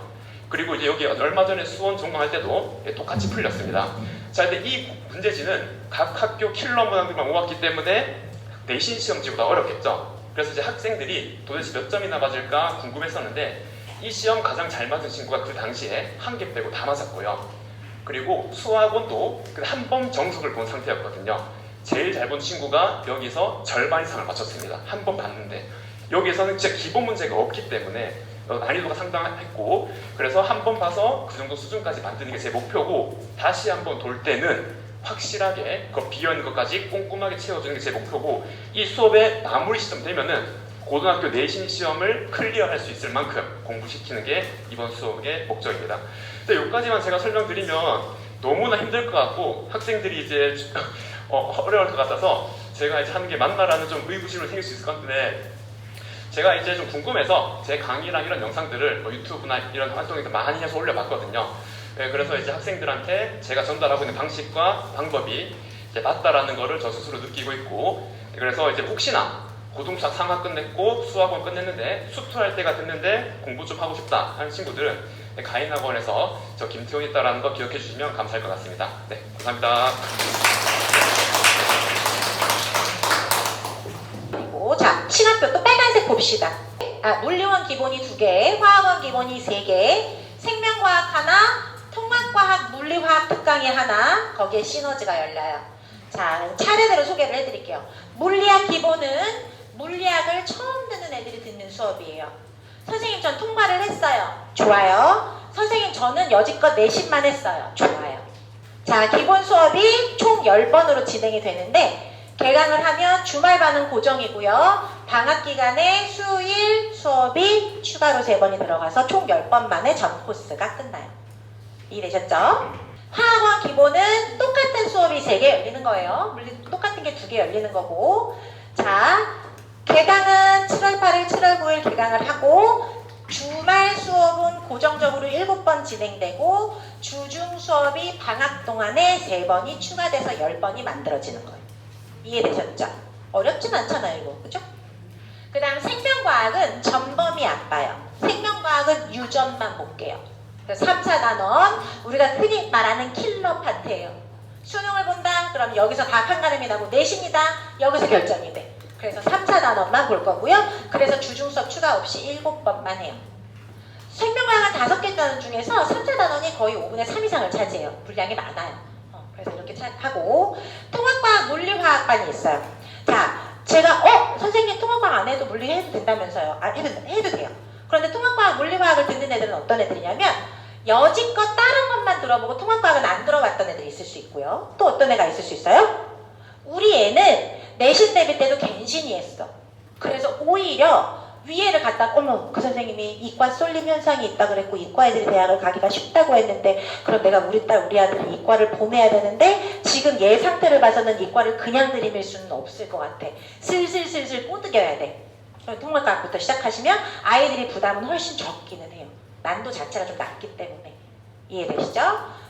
그리고 이제 여기 얼마 전에 수원 전공할 때도 똑같이 풀렸습니다. 자, 근데 이 문제지는 각 학교 킬러 문항들만 모았기 때문에 내신 시험지보다 어렵겠죠. 그래서 이제 학생들이 도대체 몇 점이나 맞을까 궁금했었는데, 이 시험 가장 잘 맞은 친구가 그 당시에 한 개 빼고 다 맞았고요. 그리고 수학원도 한 번 정석을 본 상태였거든요. 제일 잘 본 친구가 여기서 절반 이상을 맞췄습니다. 한 번 봤는데, 여기에서는 진짜 기본 문제가 없기 때문에 난이도가 상당했고, 그래서 한 번 봐서 그 정도 수준까지 만드는 게 제 목표고, 다시 한 번 돌 때는 확실하게 그 비어있는 것까지 꼼꼼하게 채워주는 게 제 목표고, 이 수업의 마무리 시점 되면은 고등학교 내신 시험을 클리어할 수 있을 만큼 공부시키는 게 이번 수업의 목적입니다. 근데 여기까지만 제가 설명드리면 너무나 힘들 것 같고 학생들이 이제 어려울 것 같아서 제가 이제 하는 게 맞나라는 좀 의구심을 생길 수 있을 것 같은데, 제가 이제 좀 궁금해서 제 강의랑 이런 영상들을 유튜브나 이런 활동에서 많이 해서 올려봤거든요. 네, 그래서 이제 학생들한테 제가 전달하고 있는 방식과 방법이 이제 맞다라는 거를 저 스스로 느끼고 있고, 그래서 이제 혹시나 고등수학 3학 끝냈고 수학원 끝냈는데 수투할 때가 됐는데 공부 좀 하고 싶다 하는 친구들은 가인학원에서 저 김태훈이 있다라는 거 기억해 주시면 감사할 것 같습니다. 네, 감사합니다. 그리고 자, 시간표 또 빨간색 봅시다. 물리원 기본이 2개, 화학원 기본이 3개, 생명과학 하나, 통합과학, 물리화학 특강이 하나, 거기에 시너지가 열려요. 자, 차례대로 소개를 해드릴게요. 물리학 기본은 물리학을 처음 듣는 애들이 듣는 수업이에요. 선생님, 전 통과를 했어요. 좋아요. 선생님, 저는 여지껏 내신만 했어요. 좋아요. 자, 기본 수업이 총 10번으로 진행이 되는데, 개강을 하면 주말 반은 고정이고요. 방학 기간에 수일 수업이 추가로 3번이 들어가서 총 10번 만에 전 코스가 끝나요. 이해되셨죠? 화학원 기본은 똑같은 수업이 3개 열리는 거예요. 물론 똑같은 게 2개 열리는 거고, 자, 개강은 7월 8일, 7월 9일 개강을 하고, 주말 수업은 고정적으로 7번 진행되고, 주중 수업이 방학 동안에 3번이 추가돼서 10번이 만들어지는 거예요. 이해되셨죠? 어렵진 않잖아요, 이거. 그죠? 그 다음 생명과학은 전범위 안 봐요. 생명과학은 유전만 볼게요. 3차 단원, 우리가 흔히 말하는 킬러 파트예요. 수능을 본다? 그럼 여기서 다 판가름이 나고, 내신이다? 여기서 결정이 돼. 그래서 3차 단원만 볼 거고요. 그래서 주중 수업 추가 없이 7번만 해요. 생명과학은 5개 단원 중에서 3차 단원이 거의 5분의 3 이상을 차지해요. 분량이 많아요. 그래서 이렇게 하고, 통합과학, 물리화학반이 있어요. 자, 제가 선생님 통합과학 안 해도 물리 해도 된다면서요. 해도 돼요. 그런데 통합과학, 물리화학을 듣는 애들은 어떤 애들이냐면, 여지껏 다른 것만 들어보고 통합과학은 안 들어봤던 애들이 있을 수 있고요. 또 어떤 애가 있을 수 있어요? 우리 애는 내신 대비 때도 갱신이 했어. 그래서 오히려 위에를 갖다, 어머, 그 선생님이 이과 쏠림 현상이 있다 그랬고 이과 애들이 대학을 가기가 쉽다고 했는데, 그럼 내가 우리 딸, 우리 아들을 이과를 보내야 되는데 지금 얘 상태를 봐서는 이과를 그냥 들이밀 수는 없을 것 같아. 슬슬 뽀득여야 돼. 통합과학부터 시작하시면 아이들이 부담은 훨씬 적기는 해요. 난도 자체가 좀 낮기 때문에. 이해되시죠?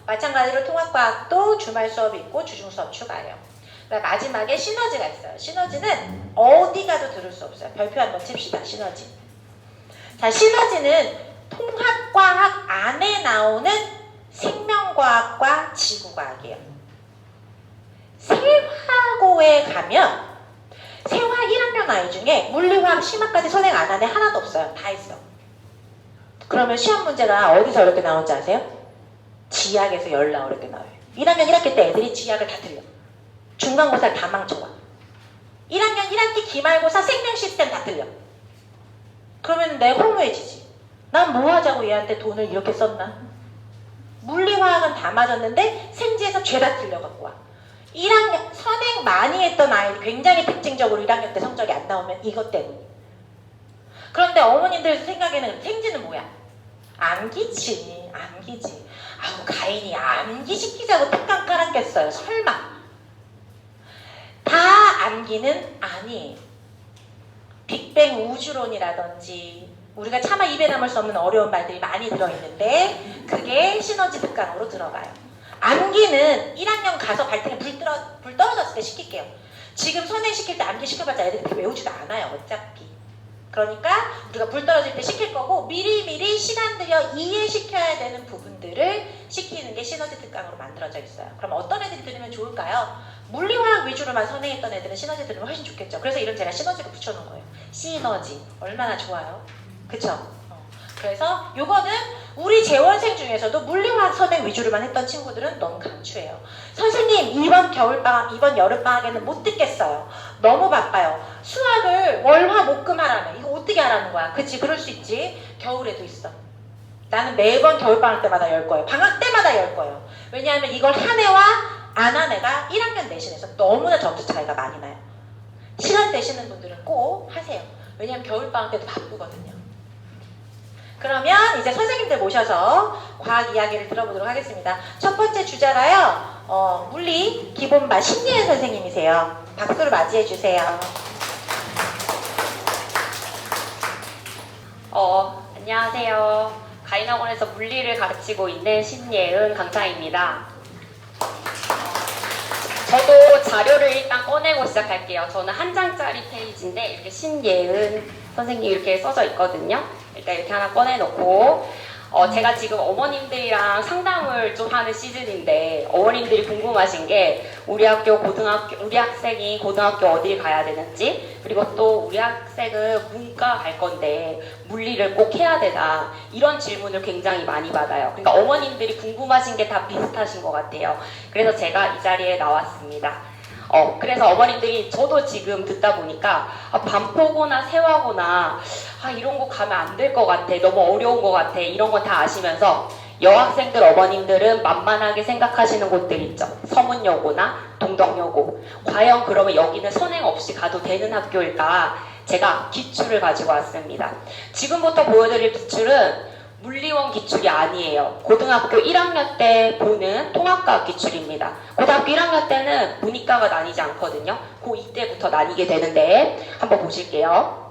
마찬가지로 통합과학도 주말 수업이 있고 주중 수업 추가해요. 마지막에 시너지가 있어요. 시너지는 어디 가도 들을 수 없어요. 별표 한번 칩시다. 시너지. 자, 시너지는 통합과학 안에 나오는 생명과학과 지구과학이에요. 세화고에 가면 세화 1학년 아이 중에 물리화학 심화까지 선행 안 한 애 하나도 없어요. 다 했어. 그러면 시험 문제가 어디서 어렵게 나오는지 아세요? 지학에서 열나 어렵게 나와요. 1학년 1학기 때 애들이 지학을 다 틀려. 중간고사를 다 망쳐와. 1학년 1학기 기말고사 생명 시스템 다 틀려. 그러면 내 허무해지지. 난 뭐 하자고 얘한테 돈을 이렇게 썼나? 물리화학은 다 맞았는데 생지에서 죄다 틀려갖고 와. 1학년 선행 많이 했던 아이 굉장히 특징적으로 1학년 때 성적이 안 나오면 이것 때문이에요. 그런데 어머님들 생각에는 생지는 뭐야? 암기지, 암기지. 아우 가인이 암기시키자고 특강 깔았겠어요. 설마. 다 암기는 아니에요. 빅뱅 우주론이라든지 우리가 차마 입에 담을 수 없는 어려운 말들이 많이 들어있는데 그게 시너지 특강으로 들어가요. 암기는 1학년 가서 발등에 불 떨어졌을 때 시킬게요. 지금 선행시킬 때 암기 시켜봤자 애들이 다 외우지도 않아요. 어차피. 그러니까 우리가 불 떨어질 때 시킬 거고 미리미리 시간 들여 이해시켜야 되는 부분들을 시키는 게 시너지 특강으로 만들어져 있어요. 그럼 어떤 애들이 들으면 좋을까요? 물리화학 위주로만 선행했던 애들은 시너지 들으면 훨씬 좋겠죠. 그래서 이름 제가 시너지를 붙여놓은 거예요. 시너지. 얼마나 좋아요? 그쵸? 그래서 요거는 우리 재원생 중에서도 물리화학 선행 위주로만 했던 친구들은 너무 강추해요. 선생님 이번 겨울방학, 이번 여름방학에는 못 듣겠어요. 너무 바빠요. 수학을 월화목금 하라며. 이거 어떻게 하라는 거야? 그치? 그럴 수 있지. 겨울에도 있어. 나는 매번 겨울방학 때마다 열 거예요. 방학 때마다 열 거예요. 왜냐하면 이걸 한 해와 안 한 해가 1학년 내신에서 너무나 점수 차이가 많이 나요. 시간 되시는 분들은 꼭 하세요. 왜냐하면 겨울방학 때도 바쁘거든요. 그러면 이제 선생님들 모셔서 과학 이야기를 들어보도록 하겠습니다. 첫 번째 주자가요. 물리 기본반 신예은 선생님이세요. 박수로 맞이해 주세요. 안녕하세요. 가인학원에서 물리를 가르치고 있는 신예은 강사입니다. 저도 자료를 일단 꺼내고 시작할게요. 저는 한 장짜리 페이지인데 이렇게 신예은 선생님 이렇게 써져 있거든요. 일단 이렇게 하나 꺼내놓고 제가 지금 어머님들이랑 상담을 좀 하는 시즌인데 어머님들이 궁금하신 게 우리 학생이 고등학교 어딜 가야 되는지, 그리고 또 우리 학생은 문과 갈 건데 물리를 꼭 해야 되나, 이런 질문을 굉장히 많이 받아요. 그러니까 어머님들이 궁금하신 게 다 비슷하신 것 같아요. 그래서 제가 이 자리에 나왔습니다. 그래서 어머님들이 저도 지금 듣다 보니까 반포고나 세화고나 이런 거 가면 안 될 것 같아, 너무 어려운 것 같아, 이런 건 다 아시면서 여학생들 어머님들은 만만하게 생각하시는 곳들 있죠. 서문여고나 동덕여고. 과연 그러면 여기는 선행 없이 가도 되는 학교일까? 제가 기출을 가지고 왔습니다. 지금부터 보여드릴 기출은 물리원 기출이 아니에요. 고등학교 1학년 때 보는 통합과학 기출입니다. 고등학교 1학년 때는 문이과가 나뉘지 않거든요. 고2 때부터 나뉘게 되는데 한번 보실게요.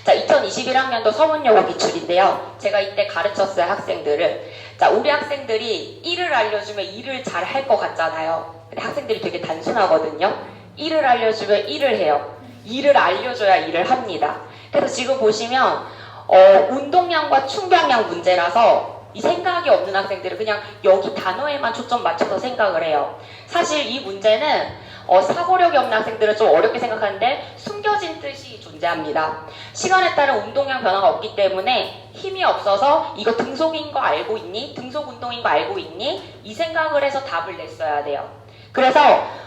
자, 2021학년도 서문여고 기출인데요. 제가 이때 가르쳤어요, 학생들을. 자, 우리 학생들이 1을 알려주면 2를 잘 할 것 같잖아요. 근데 학생들이 되게 단순하거든요. 1을 알려주면 1을 해요. 2를 알려줘야 2를 합니다. 그래서 지금 보시면 운동량과 충격량 문제라서 이 생각이 없는 학생들은 그냥 여기 단어에만 초점 맞춰서 생각을 해요. 사실 이 문제는 사고력이 없는 학생들은 좀 어렵게 생각하는데 숨겨진 뜻이 존재합니다. 시간에 따른 운동량 변화가 없기 때문에 힘이 없어서 이거 등속인 거 알고 있니? 등속 운동인 거 알고 있니? 이 생각을 해서 답을 냈어야 돼요. 그래서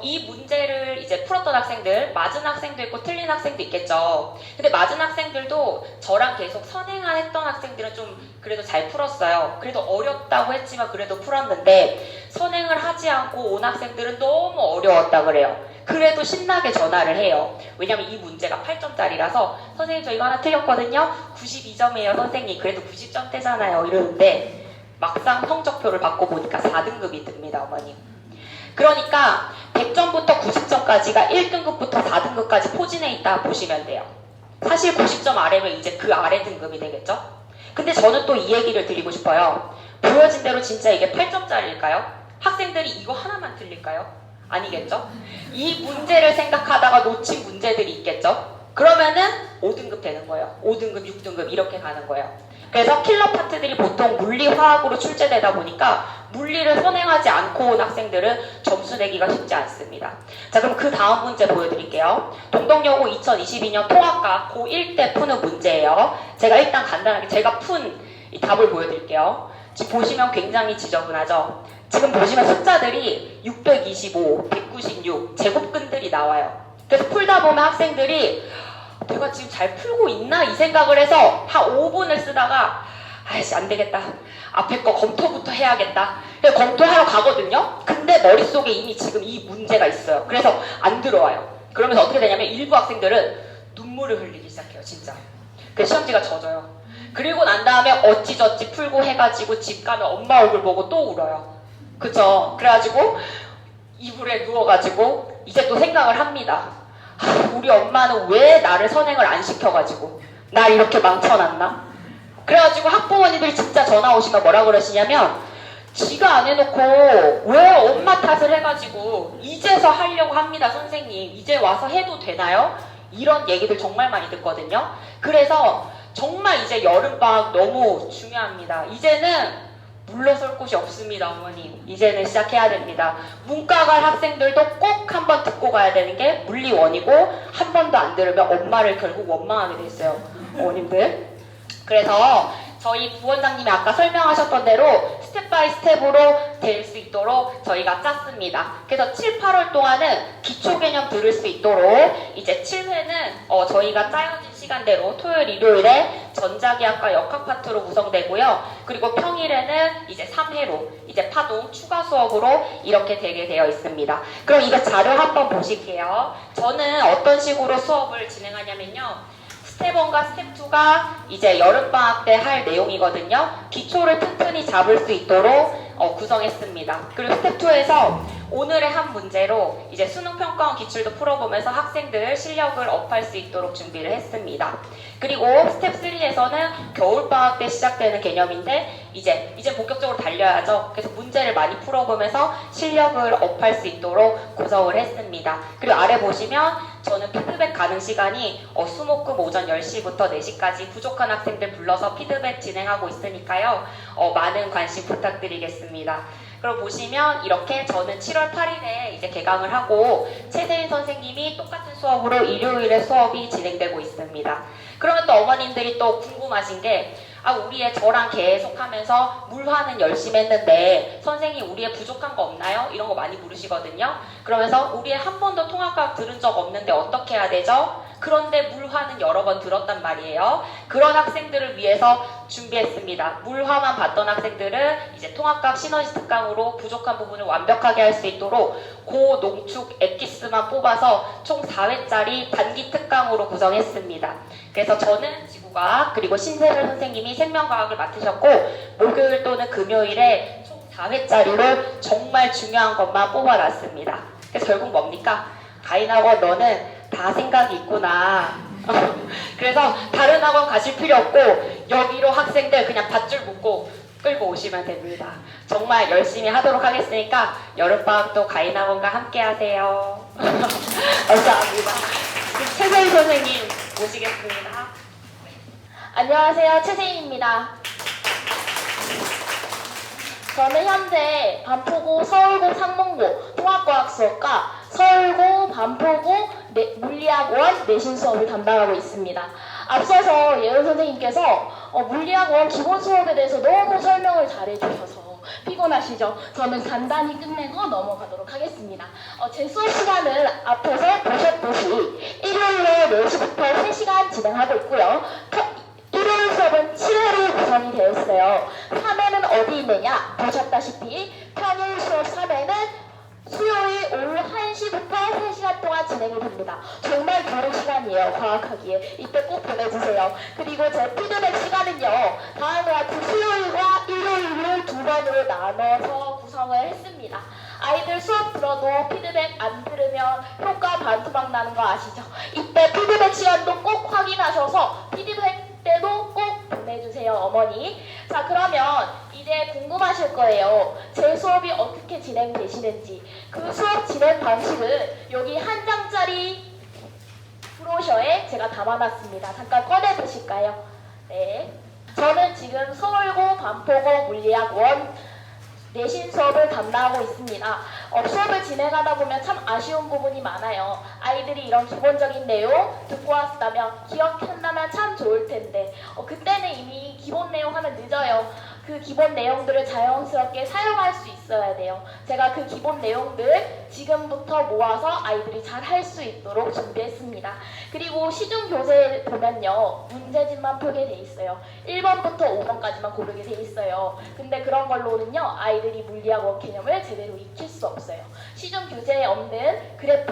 이 문제를 이제 풀었던 학생들, 맞은 학생도 있고 틀린 학생도 있겠죠. 근데 맞은 학생들도 저랑 계속 선행을 했던 학생들은 좀 그래도 잘 풀었어요. 그래도 어렵다고 했지만 그래도 풀었는데 선행을 하지 않고 온 학생들은 너무 어려웠다 그래요. 그래도 신나게 전화를 해요. 왜냐면 이 문제가 8점짜리라서 선생님 저 이거 하나 틀렸거든요. 92점이에요 선생님. 그래도 90점대잖아요. 이러는데 막상 성적표를 받고 보니까 4등급이 듭니다, 어머님. 그러니까 100점부터 90점까지가 1등급부터 4등급까지 포진해 있다 보시면 돼요. 사실 90점 아래면 이제 그 아래 등급이 되겠죠? 근데 저는 또 이 얘기를 드리고 싶어요. 보여진 대로 진짜 이게 8점짜리일까요? 학생들이 이거 하나만 틀릴까요? 아니겠죠? 이 문제를 생각하다가 놓친 문제들이 있겠죠? 그러면은 5등급 되는 거예요. 5등급, 6등급 이렇게 가는 거예요. 그래서 킬러 파트들이 보통 물리, 화학으로 출제되다 보니까 물리를 선행하지 않고 온 학생들은 점수 내기가 쉽지 않습니다. 자, 그럼 그 다음 문제 보여드릴게요. 동덕여고 2022년 통합과 고1 때 푸는 문제예요. 제가 일단 간단하게 제가 푼 이 답을 보여드릴게요. 지금 보시면 굉장히 지저분하죠? 지금 보시면 숫자들이 625, 196 제곱근들이 나와요. 그래서 풀다 보면 학생들이 내가 지금 잘 풀고 있나? 이 생각을 해서 한 5분을 쓰다가 아이씨 안 되겠다. 앞에 거 검토부터 해야겠다. 그래서 검토하러 가거든요. 근데 머릿속에 이미 지금 이 문제가 있어요. 그래서 안 들어와요. 그러면서 어떻게 되냐면 일부 학생들은 눈물을 흘리기 시작해요. 진짜. 그래서 시험지가 젖어요. 그리고 난 다음에 어찌저찌 풀고 해가지고 집 가면 엄마 얼굴 보고 또 울어요. 그쵸? 그래가지고 이불에 누워가지고 이제 또 생각을 합니다. 아, 우리 엄마는 왜 나를 선행을 안 시켜가지고 날 이렇게 망쳐놨나? 그래가지고 학부모님들이 진짜 전화 오시면 뭐라 그러시냐면 지가 안 해놓고 왜 엄마 탓을 해가지고 이제서 하려고 합니다. 선생님 이제 와서 해도 되나요? 이런 얘기들 정말 많이 듣거든요. 그래서 정말 이제 여름방학 너무 중요합니다. 이제는 물러설 곳이 없습니다. 어머님 이제는 시작해야 됩니다. 문과 갈 학생들도 꼭 한번 듣고 가야 되는 게 물리원이고 한 번도 안 들으면 엄마를 결국 원망하게 돼 있어요. 어머님들. 그래서 저희 부원장님이 아까 설명하셨던 대로 스텝 바이 스텝으로 될 수 있도록 저희가 짰습니다. 그래서 7, 8월 동안은 기초 개념 들을 수 있도록 이제 7회는 저희가 짜여진 시간대로 토요일, 일요일에 전자기학과 역학 파트로 구성되고요. 그리고 평일에는 이제 3회로 이제 파동 추가 수업으로 이렇게 되게 되어 있습니다. 그럼 이거 자료 한번 보실게요. 저는 어떤 식으로 수업을 진행하냐면요. 스텝 1과 스텝 2가 이제 여름방학 때 할 내용이거든요. 기초를 튼튼히 잡을 수 있도록 구성했습니다. 그리고 스텝 2에서 오늘의 한 문제로 이제 수능평가원 기출도 풀어보면서 학생들 실력을 업할 수 있도록 준비를 했습니다. 그리고 스텝 3에서는 겨울방학 때 시작되는 개념인데 이제 본격적으로 달려야죠. 그래서 문제를 많이 풀어보면서 실력을 업할 수 있도록 구성을 했습니다. 그리고 아래 보시면 저는 피드백 가능 시간이 수목금 오전 10시부터 4시까지 부족한 학생들 불러서 피드백 진행하고 있으니까요. 많은 관심 부탁드리겠습니다. 그럼 보시면 이렇게 저는 7월 8일에 이제 개강을 하고 최세인 선생님이 똑같은 수업으로 일요일에 수업이 진행되고 있습니다. 그러면 또 어머님들이 또 궁금하신 게 우리 애 저랑 계속 하면서 물화는 열심히 했는데 선생님 우리 애 부족한 거 없나요? 이런 거 많이 물으시거든요. 그러면서 우리 애 한 번도 통합과학 들은 적 없는데 어떻게 해야 되죠? 그런데 물화는 여러 번 들었단 말이에요. 그런 학생들을 위해서 준비했습니다. 물화만 봤던 학생들은 이제 통합과학 시너지 특강으로 부족한 부분을 완벽하게 할 수 있도록 고농축 엑기스만 뽑아서 총 4회짜리 단기 특강으로 구성했습니다. 그래서 저는 지구과학 그리고 신세별 선생님이 생명과학을 맡으셨고 목요일 또는 금요일에 총 4회짜리로 정말 중요한 것만 뽑아놨습니다. 그래서 결국 뭡니까? 가인학원 너는 다 생각이 있구나. 그래서 다른 학원 가실 필요 없고 여기로 학생들 그냥 밧줄 묶고 끌고 오시면 됩니다. 정말 열심히 하도록 하겠으니까 여름방학도 가인학원과 함께 하세요. 감사합니다. 최세희 선생님 모시겠습니다. 안녕하세요. 최세인입니다. 저는 현재 반포고 서울고 상문고 통합과학 수업과 서울고 반포고 물리학원 내신 수업을 담당하고 있습니다. 앞서서 예은 선생님께서 물리학원 기본 수업에 대해서 너무 설명을 잘해주셔서 피곤하시죠? 저는 간단히 끝내고 넘어가도록 하겠습니다. 제 수업 시간은 앞에서 보셨듯이 일요일에 4시부터 3시간 진행하고 있고요. 일요일 수업은 7회로 구성이 되어 있어요. 3회는 어디 있느냐? 보셨다시피 평일 수업 3회는 수요일 오후 1시부터 3시간 동안 진행이 됩니다. 정말 좋은 시간이에요. 과학하기에. 이때 꼭 보내주세요. 그리고 제 피드백 시간은요. 다음과 같이 수요일과 일요일을 두 번으로 나눠서 구성을 했습니다. 아이들 수업 들어도 피드백 안 들으면 효과 반토막 나는 거 아시죠? 이때 피드백 시간도 꼭 확인하셔서 피드백 때도 꼭 보내주세요. 어머니. 자, 그러면 이제 궁금하실 거예요. 제 수업이 어떻게 진행되시는지. 그 수업 진행 방식은 여기 한 장짜리 브로셔에 제가 담아놨습니다. 잠깐 꺼내보실까요? 네. 저는 지금 서울고 반포고 물리학원 내신 수업을 담당하고 있습니다. 수업을 진행하다 보면 참 아쉬운 부분이 많아요. 아이들이 이런 기본적인 내용 듣고 왔다면 기억한다면 참 좋을 텐데 그때는 이미 기본 내용 하면 늦어요. 그 기본 내용들을 자연스럽게 사용할 수 있어야 돼요. 제가 그 기본 내용들 지금부터 모아서 아이들이 잘 할 수 있도록 준비했습니다. 그리고 시중 교재에 보면요, 문제집만 풀게 돼 있어요. 1번부터 5번까지만 고르게 돼 있어요. 근데 그런 걸로는요, 아이들이 물리학 개념을 제대로 익힐 수 없어요. 시중 교재에 없는 그래프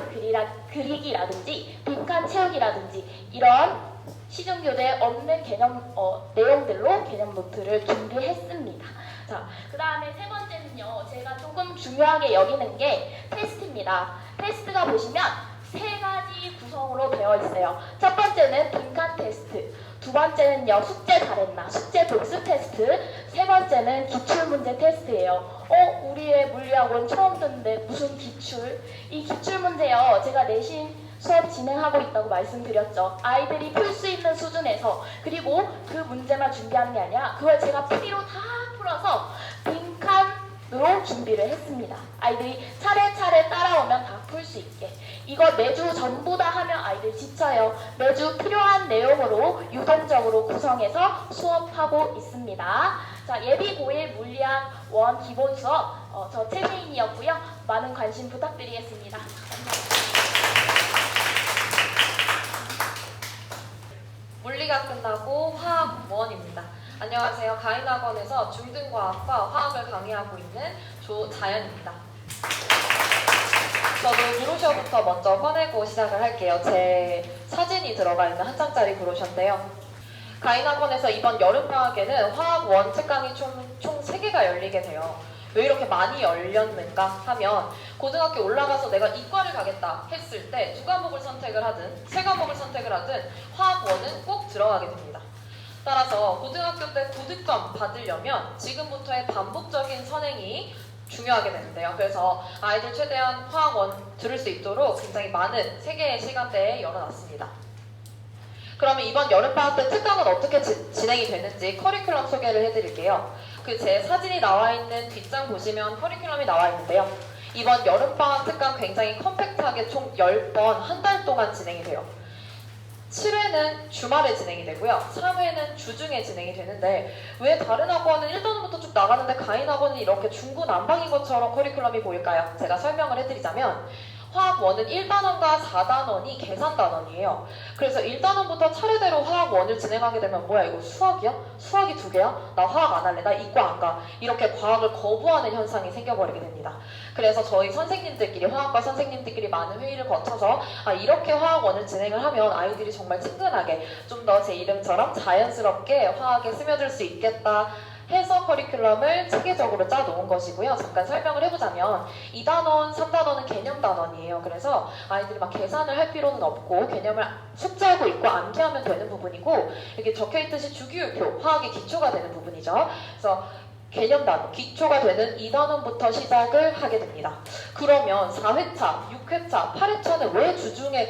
그리기라든지 빈칸 채우기라든지 이런 시중 교재에 없는 개념 내용들로 개념 노트를 준비했습니다. 자, 그 다음에 세 번째는요, 제가 조금 중요하게 여기는 게 테스트입니다. 테스트가 보시면 세 가지 구성으로 되어 있어요. 첫 번째는 빈칸 테스트, 두 번째는요, 숙제 잘했나, 숙제 복습 테스트, 세 번째는 기출문제 테스트예요. 우리의 물리학원 처음 듣는데 무슨 기출? 이 기출문제요, 제가 내신 수업 진행하고 있다고 말씀드렸죠. 아이들이 풀 수 있는 수준에서, 그리고 그 문제만 준비하는 게 아니라 그걸 제가 PP로 다 풀어서 빈칸으로 준비를 했습니다. 아이들이 차례차례 따라오면 다 풀 수 있게. 이거 매주 전부 다 하면 아이들 지쳐요. 매주 필요한 내용으로 유동적으로 구성해서 수업하고 있습니다. 자, 예비 고1 물리학 원 기본 수업 저 최세인이었고요. 많은 관심 부탁드리겠습니다. 물리가 끝나고 화학 무원입니다. 안녕하세요. 가인학원에서 중등과학과 화학을 강의하고 있는 조자연입니다. 저도 브로셔부터 먼저 꺼내고 시작을 할게요. 제 사진이 들어가 있는 한 장짜리 브로셔인데요. 가인학원에서 이번 여름방학에는 화학 원 특강이 총 3개가 열리게 돼요. 왜 이렇게 많이 열렸는가 하면 고등학교 올라가서 내가 이과를 가겠다 했을 때 2과목을 선택을 하든 3과목을 선택을 하든 화학원은 꼭 들어가게 됩니다. 따라서 고등학교 때 고득점 받으려면 지금부터의 반복적인 선행이 중요하게 되는데요. 그래서 아이들 최대한 화학원 들을 수 있도록 굉장히 많은 3개의 시간대에 열어놨습니다. 그러면 이번 여름방학 때 특강은 어떻게 진행이 되는지 커리큘럼 소개를 해드릴게요. 그 제 사진이 나와 있는 뒷장 보시면 커리큘럼이 나와 있는데요. 이번 여름방학 특강 굉장히 컴팩트하게 총 10번 한 달 동안 진행이 돼요. 7회는 주말에 진행이 되고요. 3회는 주중에 진행이 되는데 왜 다른 학원은 1단원부터 쭉 나가는데 가인학원은 이렇게 중구난방인 것처럼 커리큘럼이 보일까요? 제가 설명을 해드리자면 화학 1은 1단원과 4단원이 계산 단원이에요. 그래서 1단원부터 차례대로 화학 1을 진행하게 되면 뭐야 이거 수학이야? 수학이 2개야? 나 화학 안 할래. 나 이과 안 가. 이렇게 과학을 거부하는 현상이 생겨버리게 됩니다. 그래서 저희 선생님들끼리 화학과 선생님들끼리 많은 회의를 거쳐서 이렇게 화학 1을 진행을 하면 아이들이 정말 친근하게 좀 더 제 이름처럼 자연스럽게 화학에 스며들 수 있겠다 해서 커리큘럼을 체계적으로 짜놓은 것이고요. 잠깐 설명을 해보자면 2단원, 3단원은 개념 단원이에요. 그래서 아이들이 막 계산을 할 필요는 없고 개념을 숙지하고 있고 암기하면 되는 부분이고 이렇게 적혀있듯이 주기율표, 화학의 기초가 되는 부분이죠. 그래서 개념 단원, 기초가 되는 2단원부터 시작을 하게 됩니다. 그러면 4회차, 6회차, 8회차는 왜 주중에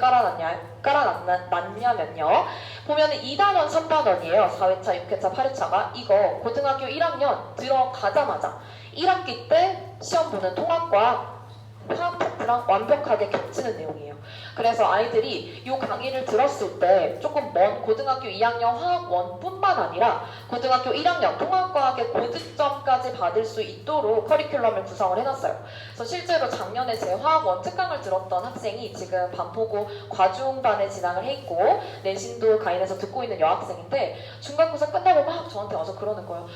깔아놨냐면요. 보면은 2단원, 3단원이에요. 4회차, 6회차, 8회차가. 이거 고등학교 1학년 들어가자마자 1학기 때 시험 보는 통합과 화학 파트랑 완벽하게 겹치는 내용이에요. 그래서 아이들이 이 강의를 들었을 때 조금 먼 고등학교 2학년 화학원뿐만 아니라 고등학교 1학년 통합과학의 고득점까지 받을 수 있도록 커리큘럼을 구성을 해놨어요. 그래서 실제로 작년에 제 화학원 특강을 들었던 학생이 지금 반포고 과중반에 진학을 해 있고 내신도 가인에서 듣고 있는 여학생인데 중간고사 끝나고 막 저한테 와서 그러는 거예요.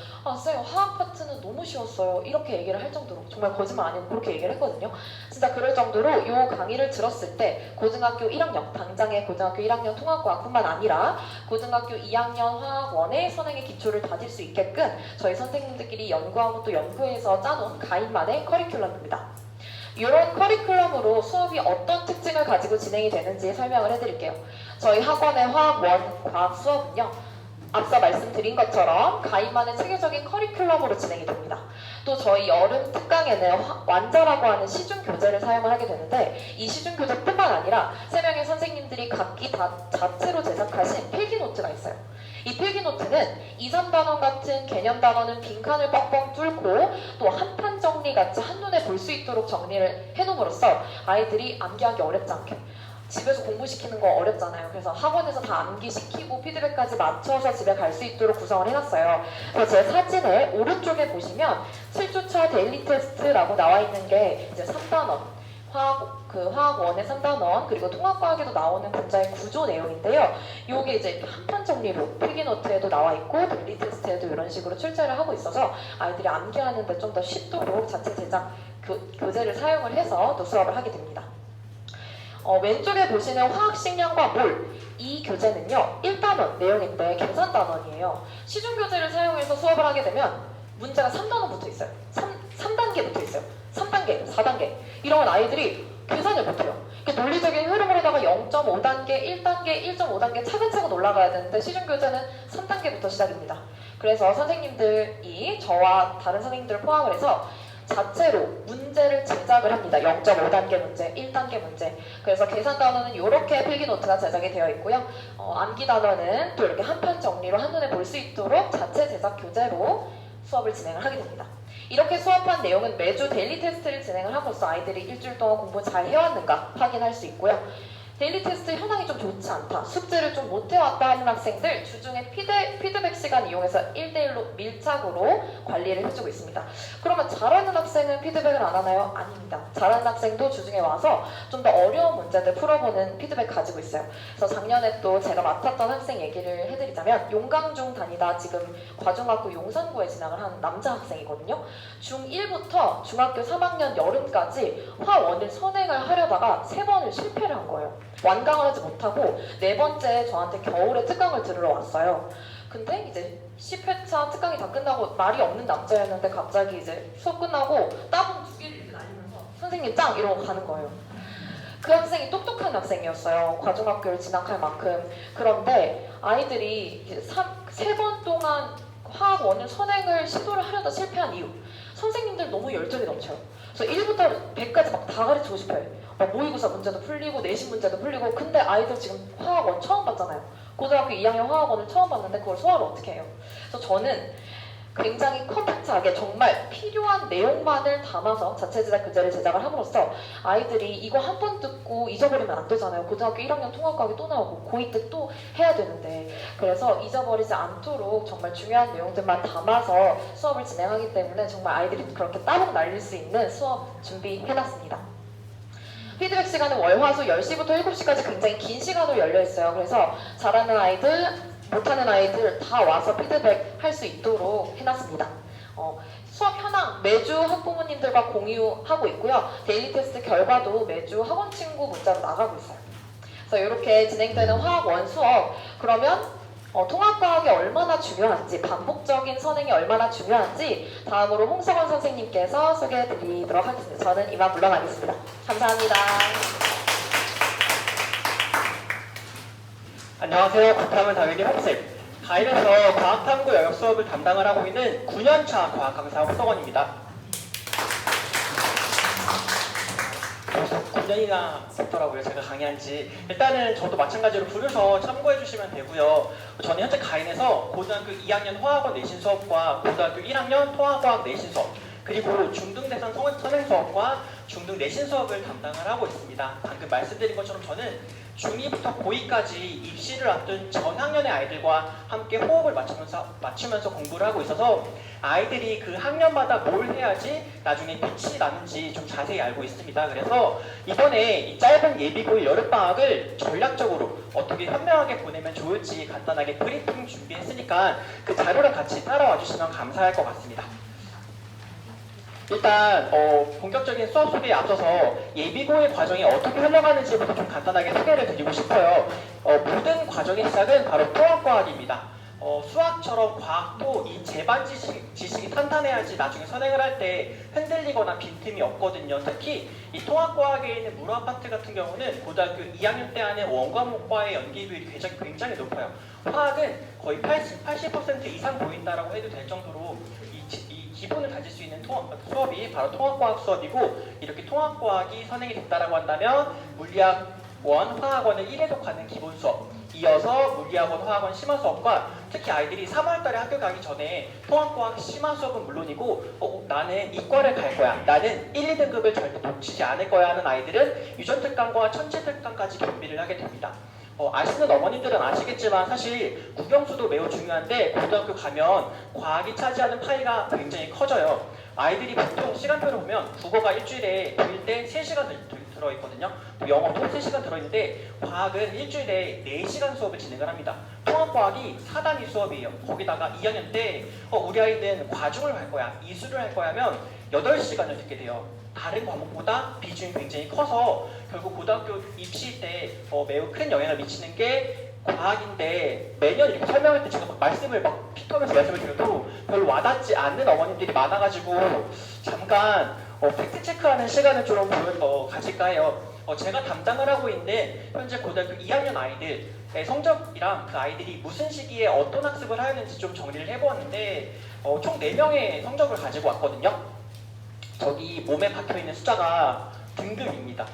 쌤 화학 파트는 너무 쉬웠어요. 이렇게 얘기를 할 정도로 정말 거짓말 아니고 그렇게 얘기를 했거든요. 진짜 그럴 정도로 이 강의를 들었을 때 고등학교 1학년, 당장의 고등학교 1학년 통합과학뿐만 아니라 고등학교 2학년 화학원의 선행의 기초를 다질 수 있게끔 저희 선생님들끼리 연구하고 또 연구해서 짜놓은 가인만의 커리큘럼입니다. 이런 커리큘럼으로 수업이 어떤 특징을 가지고 진행이 되는지 설명을 해드릴게요. 저희 학원의 화학 1 과학 수업은요. 앞서 말씀드린 것처럼 가이만의 체계적인 커리큘럼으로 진행이 됩니다. 또 저희 여름 특강에는 완자라고 하는 시중 교재를 사용을 하게 되는데 이 시중 교재뿐만 아니라 3명의 선생님들이 각기 자체로 제작하신 필기노트가 있어요. 이 필기노트는 2, 3단원 같은 개념 단원은 빈칸을 뻥뻥 뚫고 또 한판 정리 같이 한눈에 볼 수 있도록 정리를 해놓음으로써 아이들이 암기하기 어렵지 않게 집에서 공부시키는 거 어렵잖아요. 그래서 학원에서 다 암기시키고 피드백까지 맞춰서 집에 갈 수 있도록 구성을 해놨어요. 그래서 제 사진을 오른쪽에 보시면 7주차 데일리 테스트라고 나와 있는 게 이제 3단원 화학 1의 3단원 그리고 통합과학에도 나오는 문자의 구조 내용인데요. 요게 이제 한판 정리로 필기노트에도 나와 있고 데일리 테스트에도 이런 식으로 출제를 하고 있어서 아이들이 암기하는데 좀 더 쉽도록 자체 제작 교재를 사용을 해서 또 수업을 하게 됩니다. 왼쪽에 보시는 화학식량과 몰, 이 교재는요 1단원 내용인데 계산 단원이에요. 시중 교재를 사용해서 수업을 하게 되면 문제가 3단원 붙어 있어요. 3단계 붙어 있어요. 3단계, 4단계 이런 건 아이들이 계산을 못해요. 논리적인 흐름으로다가 0.5단계, 1단계, 1.5단계 차근차근 올라가야 되는데 시중 교재는 3단계부터 시작입니다. 그래서 선생님들이 저와 다른 선생님들을 포함을 해서 자체로 문제를 제작을 합니다. 0.5단계 문제, 1단계 문제. 그래서 계산 단원은 이렇게 필기노트가 제작이 되어 있고요. 암기 단원은 또 이렇게 한편 정리로 한눈에 볼 수 있도록 자체 제작 교재로 수업을 진행을 하게 됩니다. 이렇게 수업한 내용은 매주 데일리 테스트를 진행을 함으로써 아이들이 일주일 동안 공부 잘 해왔는가 확인할 수 있고요. 데일리 테스트 현황이 좀 좋지 않다, 숙제를 좀 못해왔다 하는 학생들 주중에 피드백 시간 이용해서 1대1로 밀착으로 관리를 해주고 있습니다. 그러면 잘하는 학생은 피드백을 안 하나요? 아닙니다. 잘하는 학생도 주중에 와서 좀 더 어려운 문제들 풀어보는 피드백 가지고 있어요. 그래서 작년에 또 제가 맡았던 학생 얘기를 해드리자면 용강중 다니다 지금 과중학교 용산구에 진학을 한 남자 학생이거든요. 중1부터 중학교 3학년 여름까지 화1을 선행을 하려다가 3번을 실패를 한 거예요. 완강을 하지 못하고 4번째 저한테 겨울에 특강을 들으러 왔어요. 근데 이제 10회차 특강이 다 끝나고 말이 없는 남자였는데 갑자기 이제 수업 끝나고 따봉 2개를 이렇게 날리면서 선생님 짱! 이러고 가는 거예요. 그 학생이 똑똑한 학생이었어요. 과중학교를 진학할 만큼. 그런데 아이들이 이제 3번 동안 화학 1을 선행을 시도를 하려다 실패한 이유, 선생님들 너무 열정이 넘쳐요. 그래서 1부터 100까지 막 다 가르치고 싶어요. 모의고사 문제도 풀리고 내신 문제도 풀리고. 근데 아이들 지금 화학 1 처음 봤잖아요. 고등학교 2학년 화학 1을 처음 봤는데 그걸 소화를 어떻게 해요? 그래서 저는 굉장히 컴팩트하게 정말 필요한 내용만을 담아서 자체 제작 교재를 제작을 함으로써 아이들이 이거 한 번 듣고 잊어버리면 안 되잖아요. 고등학교 1학년 통합과학이 또 나오고 고2 때 또 해야 되는데, 그래서 잊어버리지 않도록 정말 중요한 내용들만 담아서 수업을 진행하기 때문에 정말 아이들이 그렇게 따봉 날릴 수 있는 수업 준비해놨습니다. 피드백 시간은 월, 화, 수 10시부터 7시까지 굉장히 긴 시간으로 열려있어요. 그래서 잘하는 아이들, 못하는 아이들 다 와서 피드백 할 수 있도록 해놨습니다. 수업 현황 매주 학부모님들과 공유하고 있고요. 데일리 테스트 결과도 매주 학원 친구 문자로 나가고 있어요. 그래서 이렇게 진행되는 화학 1 수업, 그러면 통합과학이 얼마나 중요한지, 반복적인 선행이 얼마나 중요한지 다음으로 홍석원 선생님께서 소개해드리도록 하겠습니다. 저는 이만 물러나겠습니다. 감사합니다. 안녕하세요. 국탐은 다육의 홍쌤. 가일에서 과학탐구 영역 수업을 담당을 하고 있는 9년차 과학 강사 홍석원입니다. 벌써 9년이나 됐더라고요. 제가 강의한 지. 일단은 저도 마찬가지로 부르셔 참고해 주시면 되고요. 저는 현재 가인에서 고등학교 2학년 화학원 내신 수업과 고등학교 1학년 통합과학 내신 수업, 그리고 중등대상 선행 수업과 중등 내신 수업을 담당을 하고 있습니다. 방금 말씀드린 것처럼 저는 중2부터 고2까지 입시를 앞둔 전학년의 아이들과 함께 호흡을 맞추면서 공부를 하고 있어서 아이들이 그 학년마다 뭘 해야지 나중에 빛이 나는지 좀 자세히 알고 있습니다. 그래서 이번에 이 짧은 예비고일 여름방학을 전략적으로 어떻게 현명하게 보내면 좋을지 간단하게 브리핑 준비했으니까 그 자료랑 같이 따라와 주시면 감사할 것 같습니다. 일단 본격적인 수업 소개에 앞서서 예비고일 과정이 어떻게 흘러가는지부터 좀 간단하게 소개를 드리고 싶어요. 모든 과정의 시작은 바로 통합과학입니다. 수학처럼 과학도 이 제반 지식이 탄탄해야지 나중에 선행을 할 때 흔들리거나 빈틈이 없거든요. 특히 이 통합과학에 있는 물화 파트 같은 경우는 고등학교 2학년 때 하는 원과목과의 연계 비율이 굉장히 높아요. 화학은 거의 80% 이상 보인다라고 해도 될 정도로 이 기본을 가질 수 있는 수업이 바로 통합과학 수업이고, 이렇게 통합과학이 선행이 됐다라고 한다면 물리학원, 화학원을 1회독 하는 기본 수업, 이어서 물리학원, 화학원 심화 수업과, 특히 아이들이 3월달에 학교 가기 전에 통합과학 심화 수업은 물론이고 나는 이과를 갈 거야, 나는 1, 2등급을 절대 놓치지 않을 거야 하는 아이들은 유전특강과 천체특강까지 준비를 하게 됩니다. 아시는 어머님들은 아시겠지만 사실 국영수도 매우 중요한데 고등학교 가면 과학이 차지하는 파이가 굉장히 커져요. 아이들이 보통 시간표를 보면 국어가 일주일에 보일 때 3시간 들어있거든요. 또 영어도 3시간 들어있는데 과학은 일주일에 4시간 수업을 진행을 합니다. 통합과학이 4단위 수업이에요. 거기다가 2학년 때 우리 아이는 과중을 할 거야, 이수를 할 거야 하면 8시간을 듣게 돼요. 다른 과목보다 비중이 굉장히 커서 결국 고등학교 입시 때 매우 큰 영향을 미치는 게 과학인데, 매년 이렇게 설명할 때 제가 말씀을 픽하면서 말씀을 드려도 별로 와닿지 않는 어머님들이 많아가지고 잠깐 팩트 체크하는 시간을 좀 가질까 해요. 제가 담당을 하고 있는 현재 고등학교 2학년 아이들의 성적이랑 그 아이들이 무슨 시기에 어떤 학습을 하였는지 좀 정리를 해보았는데 총 4명의 성적을 가지고 왔거든요. 저기 몸에 박혀있는 숫자가 등급입니다.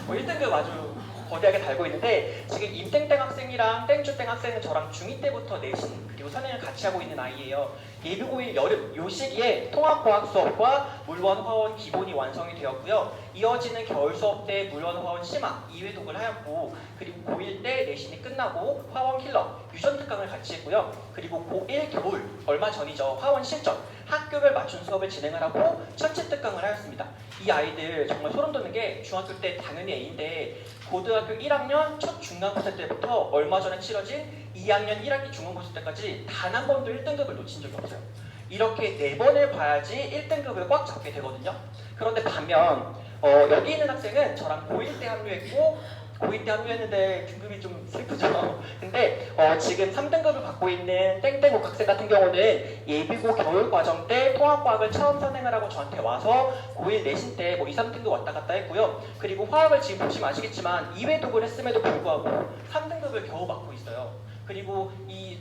1등급 아주 거대하게 달고 있는데, 지금 임땡땡 학생이랑 땡주땡 학생은 저랑 중2 때부터 내신 그리고 선행을 같이 하고 있는 아이예요. 예비고일 여름 요 시기에 통합과학 수업과 물원, 화원 기본이 완성이 되었고요. 이어지는 겨울 수업 때 물원, 화원 심화 2회독을 하였고, 그리고 고1 때 내신이 끝나고 화원 킬러 유전특강을 같이 했고요. 그리고 고1 겨울 얼마 전이죠. 화원 실전 학교별 맞춤 수업을 진행을 하고 천체특강을 하였습니다. 이 아이들 정말 소름 돋는 게 중학교 때 당연히 A인데 고등학교 1학년 첫 중간고사 때부터 얼마 전에 치러진 2학년 1학기 중간고사 때까지 단 한 번도 1등급을 놓친 적이 없어요. 이렇게 4번을 봐야지 1등급을 꽉 잡게 되거든요. 그런데 반면 여기 있는 학생은 저랑 고1 때 합류했고, 고2 때 합류했는데 등급이 좀 슬프죠. 근데 지금 3등급을 받고 있는 땡땡국 학생 같은 경우는 예비고 겨울 과정 때 통합과학을 처음 선행을 하고 저한테 와서 고1 내신 때 2, 3등급 왔다 갔다 했고요. 그리고 화학을 지금 보시면 아시겠지만 2회독을 했음에도 불구하고 3등급을 겨우 받고 있어요. 그리고 이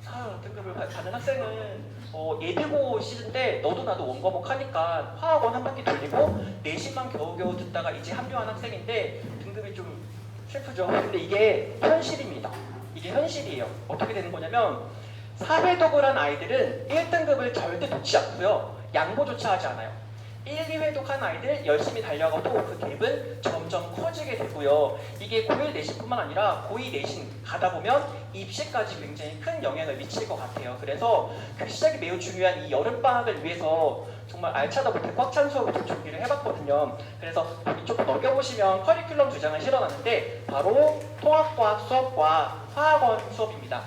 4등급을 받는 학생은 예비고 시즌 때 너도 나도 원과목 하니까 화학원 한 바퀴 돌리고 내신만 겨우겨우 듣다가 이제 합류한 학생인데 등급이 좀 슬프죠. 근데 이게 현실입니다. 이게 현실이에요. 어떻게 되는 거냐면 4회독을 한 아이들은 1등급을 절대 놓지 않고요. 양보조차 하지 않아요. 1, 2회독 한 아이들 열심히 달려가도 그 갭은 점점 커지게 되고요. 이게 고1 내신뿐만 아니라 고2 내신 가다 보면 입시까지 굉장히 큰 영향을 미칠 것 같아요. 그래서 그 시작이 매우 중요한 이 여름방학을 위해서 정말 알차다 못해 꽉 찬 수업을 좀 준비를 해봤거든요. 그래서 이쪽 넘겨보시면 커리큘럼 2장을 실어놨는데 바로 통합과학 수업과 화학원 수업입니다.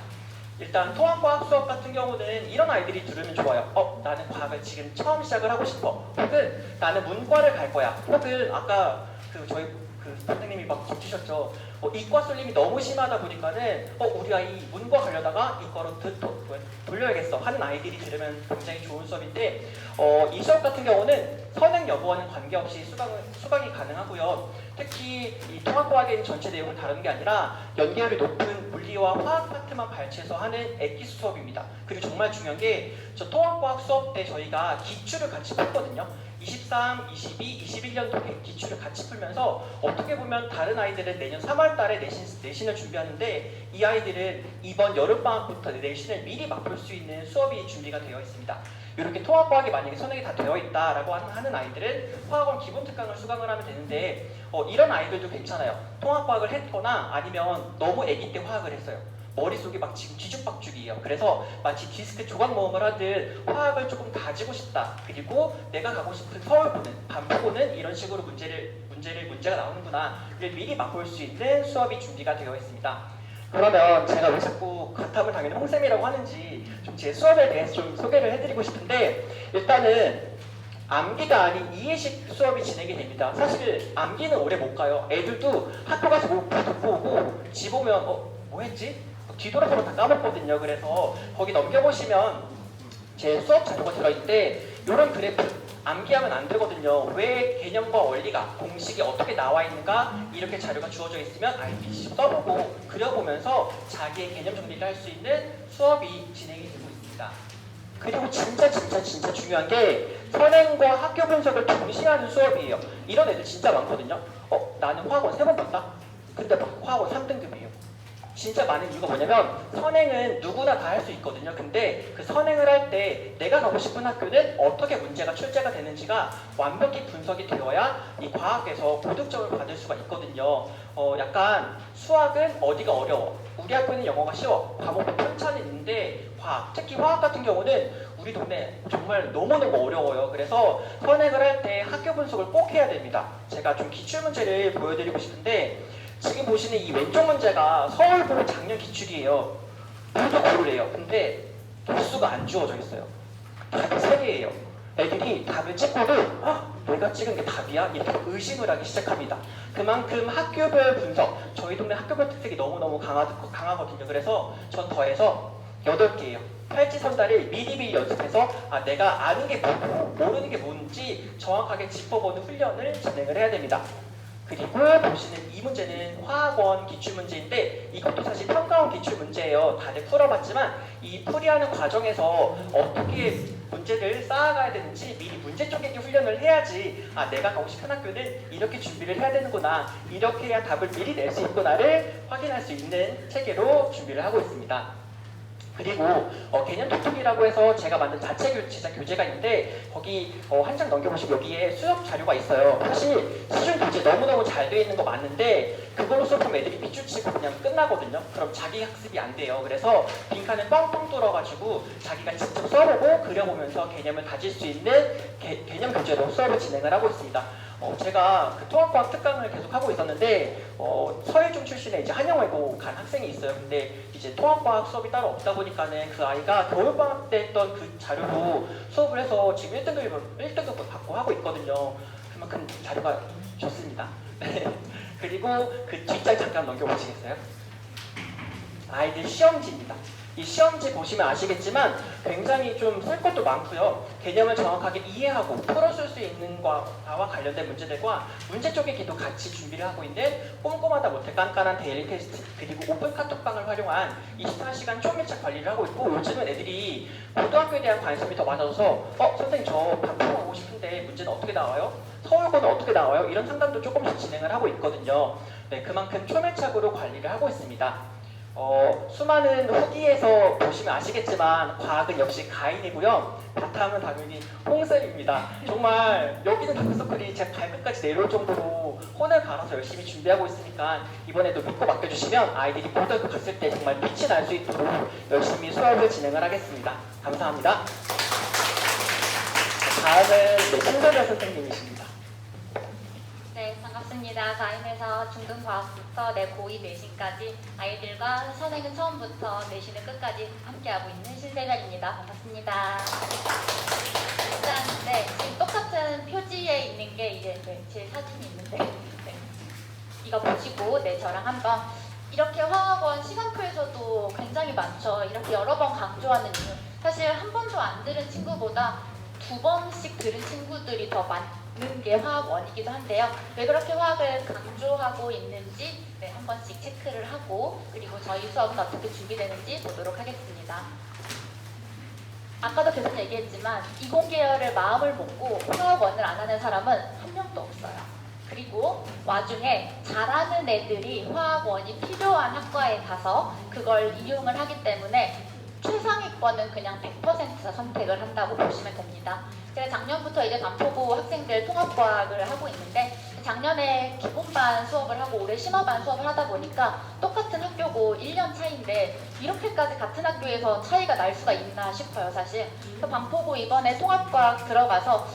일단 통합과학 수업 같은 경우는 이런 아이들이 들으면 좋아요. 나는 과학을 지금 처음 시작을 하고 싶어. 혹은 나는 문과를 갈 거야. 혹은 아까 저희 선생님이 막 적으셨죠. 이과 쏠림이 너무 심하다 보니까는 우리 아이 문과 가려다가 이과로 돌려야겠어 하는 아이들이 들으면 굉장히 좋은 수업인데 이 수업 같은 경우는 선행 여부와는 관계없이 수강이 가능하고요. 특히 이 통합과학에 있는 전체 내용을 다루는 게 아니라 연계율이 높은 물리와 화학 파트만 발췌해서 하는 엑기스 수업입니다. 그리고 정말 중요한 게 저 통합과학 수업 때 저희가 기출을 같이 풀거든요. 23, 22, 21년도 기출을 같이 풀면서 어떻게 보면 다른 아이들은 내년 3월 달에 내신을 준비하는데 이 아이들은 이번 여름방학부터 내신을 미리 맛볼 수 있는 수업이 준비가 되어 있습니다. 이렇게 통합과학이 만약에 선행이 다 되어 있다라고 하는 아이들은 화학원 기본 특강을 수강을 하면 되는데 이런 아이들도 괜찮아요. 통합과학을 했거나 아니면 너무 아기 때 화학을 했어요. 머릿속이 막 지금 뒤죽박죽이에요. 그래서 마치 디스크 조각 모음을 하듯 화학을 조금 가지고 싶다. 그리고 내가 가고 싶은 서울고는, 반포고는 이런 식으로 문제가 나오는구나. 를 미리 맛볼 수 있는 수업이 준비가 되어 있습니다. 그러면 제가 왜 자꾸 가탐을 당연히 홍쌤이라고 하는지 좀 제 수업에 대해서 좀 소개를 해드리고 싶은데, 일단은 암기가 아닌 이해식 수업이 진행이 됩니다. 사실 암기는 오래 못 가요. 애들도 학교 가서 뭐 듣고 오고 집 오면 뭐 했지? 뒤돌아서면 다 까먹거든요. 그래서 거기 넘겨보시면 제 수업 자료가 들어있는데 이런 그래프 암기하면 안 되거든요. 왜 개념과 원리가 공식이 어떻게 나와 있는가 이렇게 자료가 주어져 있으면 아이들이 직접 써보고 그려보면서 자기의 개념 정리를 할 수 있는 수업이 진행이 되고 있습니다. 그리고 진짜 중요한 게 선행과 학교 분석을 동시에 하는 수업이에요. 이런 애들 진짜 많거든요. 나는 화학원 3번 봤다? 근데 막 화학원 3등급이에요. 진짜 많은 이유가 뭐냐면 선행은 누구나 다 할 수 있거든요. 근데 그 선행을 할 때 내가 가고 싶은 학교는 어떻게 문제가 출제가 되는지가 완벽히 분석이 되어야 이 과학에서 고득점을 받을 수가 있거든요. 약간 수학은 어디가 어려워. 우리 학교는 영어가 쉬워. 과목도 편차는 있는데 과학, 특히 화학 같은 경우는 우리 동네 정말 너무너무 어려워요. 그래서 선행을 할 때 학교 분석을 꼭 해야 됩니다. 제가 좀 기출문제를 보여드리고 싶은데 지금 보시는 이 왼쪽 문제가 서울고 작년 기출이에요. 모두 고르래요. 근데 개수가 안 주어져 있어요. 답이 3개예요. 애들이 답을 찍고도 내가 찍은 게 답이야? 이렇게 의심을 하기 시작합니다. 그만큼 학교별 분석, 저희 동네 학교별 특색이 너무너무 강하거든요. 그래서 전 더해서 8개예요. 팔찌선다를 미리미리 연습해서 내가 아는 게 뭐고 모르는 게 뭔지 정확하게 짚어보는 훈련을 진행을 해야 됩니다. 그리고 보시는 이 문제는 화학원 기출문제인데 이것도 사실 평가원 기출문제예요. 다들 풀어봤지만 이 풀이하는 과정에서 어떻게 문제를 쌓아가야 되는지 미리 문제 쪼개기 훈련을 해야지 내가 가고 싶은 학교는 이렇게 준비를 해야 되는구나, 이렇게 해야 답을 미리 낼 수 있구나를 확인할 수 있는 체계로 준비를 하고 있습니다. 그리고 개념 톡톡이라고 해서 제가 만든 자체 교재가 있는데 거기 한 장 넘겨보시면 여기에 수업 자료가 있어요. 사실 수준 교재 너무너무 잘 되어 있는 거 맞는데 그걸로 수업하면 애들이 삐죽치고 그냥 끝나거든요. 그럼 자기 학습이 안 돼요. 그래서 빈칸을 뻥뻥 뚫어가지고 자기가 직접 써보고 그려보면서 개념을 다질 수 있는 개념 교재로 수업을 진행을 하고 있습니다. 제가 그 통합과학 특강을 계속 하고 있었는데 서예중 출신의 이제 한영외고 간 학생이 있어요. 근데 이제 통합과학 수업이 따로 없다 보니까는 그 아이가 겨울방학 때 했던 그 자료로 수업을 해서 지금 1등급을 받고 하고 있거든요. 그만큼 자료가 좋습니다. 그리고 그 뒷장 잠깐 넘겨보시겠어요? 아이들 시험지입니다. 이 시험지 보시면 아시겠지만 굉장히 좀 쓸 것도 많고요. 개념을 정확하게 이해하고 풀어줄 수 있는 과와 관련된 문제들과 문제 쪼개기도 같이 준비를 하고 있는 꼼꼼하다 못해 깐깐한 데일리 테스트, 그리고 오픈 카톡방을 활용한 24시간 초밀착 관리를 하고 있고, 요즘은 애들이 고등학교에 대한 관심이 더 많아져서 선생님 저 반품하고 싶은데 문제는 어떻게 나와요? 서울고는 어떻게 나와요? 이런 상담도 조금씩 진행을 하고 있거든요. 네, 그만큼 초밀착으로 관리를 하고 있습니다. 수많은 후기에서 보시면 아시겠지만 과학은 역시 가인이고요. 바탕은 당연히 홍쌤입니다. 정말 여기는 다크서클이 제 발끝까지 내려올 정도로 혼을 갈아서 열심히 준비하고 있으니까 이번에도 믿고 맡겨주시면 아이들이 고등학교 갔을 때 정말 빛이 날 수 있도록 열심히 수업을 진행을 하겠습니다. 감사합니다. 다음은 신선여 선생님이십니다. 네, 반갑습니다. 가인에서 중등과학부터 고2 내신까지 아이들과 선행은 처음부터 내신은 끝까지 함께하고 있는 신세별입니다. 반갑습니다. 일단 지금 똑같은 표지에 있는 게 이제 제 사진이 있는데 이거 보시고 저랑 한번 이렇게 화학원 시간표에서도 굉장히 많죠. 이렇게 여러 번 강조하는 이유, 사실 한 번도 안 들은 친구보다 2번씩 들은 친구들이 더 많은 게 화학원이기도 한데요. 왜 그렇게 화학을 강조하고 있는지 한 번씩 체크를 하고, 그리고 저희 수업은 어떻게 준비되는지 보도록 하겠습니다. 아까도 계속 얘기했지만 이공계열을 마음을 먹고 화학원을 안 하는 사람은 한 명도 없어요. 그리고 와중에 잘하는 애들이 화학원이 필요한 학과에 가서 그걸 이용을 하기 때문에 최상위권은 그냥 100% 선택을 한다고 보시면 됩니다. 제가 작년부터 이제 반포고 학생들 통합과학을 하고 있는데 작년에 기본반 수업을 하고 올해 심화반 수업을 하다 보니까 똑같은 학교고 1년 차이인데 이렇게까지 같은 학교에서 차이가 날 수가 있나 싶어요, 사실. 그래서 반포고 이번에 통합과학 들어가서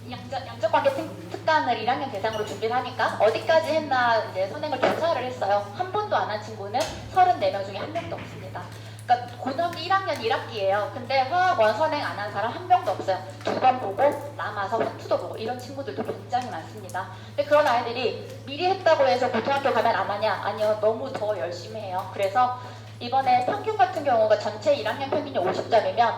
양적관계 특강을 1학년 대상으로 준비를 하니까 어디까지 했나 이제 선행을 조사를 했어요. 한 번도 안 한 친구는 34명 중에 한 명도 없습니다. 그러니까 고등학교 1학년 1학기예요. 근데 화학원 선행 안 한 사람 한 명도 없어요. 2번 보고 남아서 후투도 보고 이런 친구들도 굉장히 많습니다. 근데 그런 아이들이 미리 했다고 해서 고등학교 가면 안 하냐? 아니요. 너무 더 열심히 해요. 그래서 이번에 평균 같은 경우가 전체 1학년 평균이 50점이면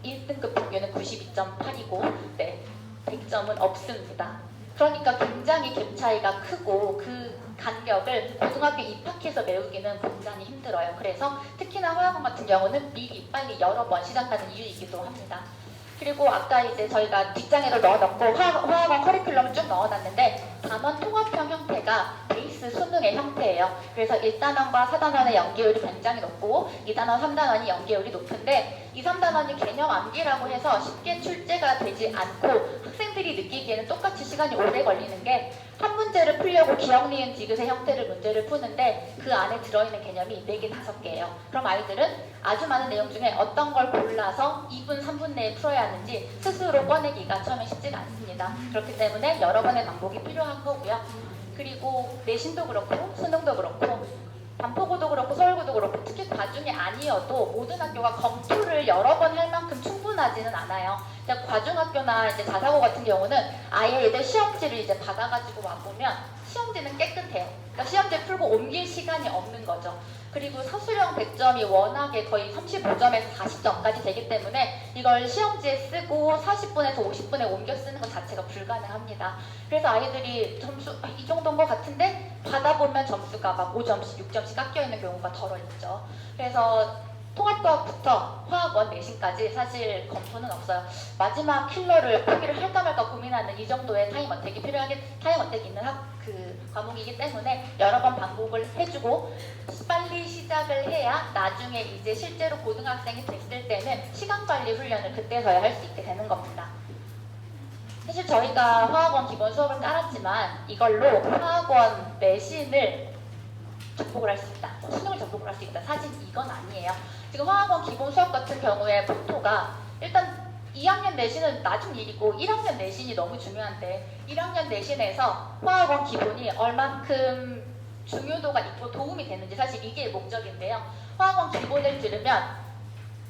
1등급 평균은 92.8이고 네, 100점은 없습니다. 그러니까 굉장히 갭 차이가 크고 그 간격을 고등학교 입학해서 메우기는 굉장히 힘들어요. 그래서 특히나 화학원 같은 경우는 미리 빨리 여러 번 시작하는 이유이기도 합니다. 그리고 아까 이제 저희가 뒷장에도 넣어놨고 화학원 커리큘럼을 쭉 넣어놨는데 단원 통합형 형태가 베이스 수능의 형태예요. 그래서 1단원과 4단원의 연계율이 굉장히 높고 2단원, 3단원이 연계율이 높은데 2, 3단원이 개념 암기라고 해서 쉽게 출제가 되지 않고 학생들이 느끼기에는 똑같이 시간이 오래 걸리는 게 한 문제를 풀려고 기억, 니은, 디귿의 형태를 문제를 푸는데 그 안에 들어있는 개념이 4개, 5개예요. 그럼 아이들은 아주 많은 내용 중에 어떤 걸 골라서 2분, 3분 내에 풀어야 하는지 스스로 꺼내기가 처음에 쉽지가 않습니다. 그렇기 때문에 여러 번의 반복이 필요한 거고요. 그리고 내신도 그렇고 수능도 그렇고 반포고도 그렇고 서울고도 그렇고 특히 과중이 아니어도 모든 학교가 검토를 여러 번 할 만큼 충분하지는 않아요. 과중학교나 이제 자사고 같은 경우는 아예 얘들 시험지를 이제 받아가지고 와보면 시험지는 깨끗해요. 그러니까 시험지 풀고 옮길 시간이 없는 거죠. 그리고 서술형 100점이 워낙에 거의 35점에서 40점까지 되기 때문에 이걸 시험지에 쓰고 40분에서 50분에 옮겨 쓰는 것 자체가 불가능합니다. 그래서 아이들이 점수 이 정도인 것 같은데 받아보면 점수가 막 5점씩, 6점씩 깎여있는 경우가 덜어 있죠. 그래서 통합과학부터 화학원 내신까지 사실 검토는 없어요. 마지막 킬러를 포기를 할까 말까 고민하는 이 정도의 타임 어택이 있는 과목이기 때문에 여러 번 반복을 해주고 빨리 시작을 해야 나중에 이제 실제로 고등학생이 됐을 때는 시간 관리 훈련을 그때서야 할 수 있게 되는 겁니다. 사실 저희가 화학원 기본 수업을 깔았지만 이걸로 화학원 내신을 접목을 할 수 있다. 수능을 접목을 할 수 있다. 사실 이건 아니에요. 지금 화학원 기본 수업 같은 경우에 목표가 일단 2학년 내신은 나중 일이고 1학년 내신이 너무 중요한데 1학년 내신에서 화학원 기본이 얼만큼 중요도가 있고 도움이 되는지 사실 이게 목적인데요. 화학원 기본을 들으면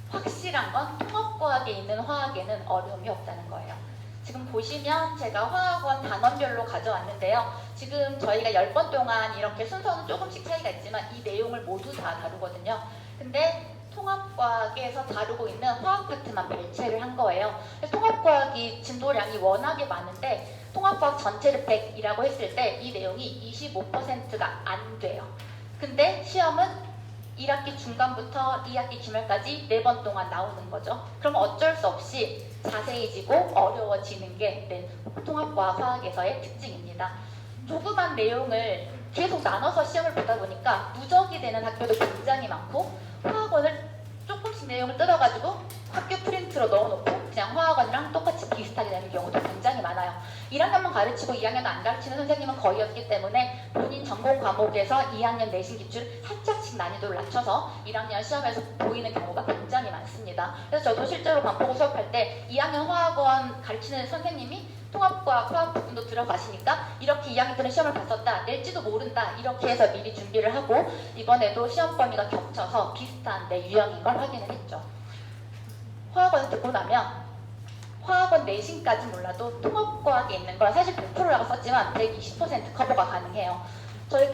확실한 건 통합과학에 있는 화학에는 어려움이 없다는 거예요. 지금 보시면 제가 화학원 단원별로 가져왔는데요. 지금 저희가 10번 동안 이렇게 순서는 조금씩 차이가 있지만 이 내용을 모두 다 다루거든요. 근데 통합과학에서 다루고 있는 화학 파트만 발췌를 한 거예요. 통합과학이 진도량이 워낙에 많은데 통합과학 전체를 100이라고 했을 때 이 내용이 25%가 안 돼요. 근데 시험은 1학기 중간부터 2학기 기말까지 4번 동안 나오는 거죠. 그럼 어쩔 수 없이 자세해지고 어려워지는 게 통합과학 화학에서의 특징입니다. 조그만 내용을 계속 나눠서 시험을 보다 보니까 누적이 되는 학교도 굉장히 많고 화학원을 조금씩 내용을 뜯어가지고 학교 프린트로 넣어놓고 그냥 화학원이랑 똑같이 비슷하게 되는 경우도 굉장히 많아요. 1학년만 가르치고 2학년 안 가르치는 선생님은 거의 없기 때문에 본인 전공 과목에서 2학년 내신 기출 살짝씩 난이도를 낮춰서 1학년 시험에서 보이는 경우가 굉장히 많습니다. 그래서 저도 실제로 반포고 수업할 때 2학년 화학원 가르치는 선생님이 통합과학, 화학 부분도 들어가시니까 이렇게 2학년들은 시험을 봤었다, 낼지도 모른다 이렇게 해서 미리 준비를 하고 이번에도 시험 범위가 겹쳐서 비슷한 유형인 걸 확인을 했죠. 화학원을 듣고 나면 화학원 내신까지 몰라도 통합과학에 있는 걸 사실 100%라고 썼지만 120% 커버가 가능해요.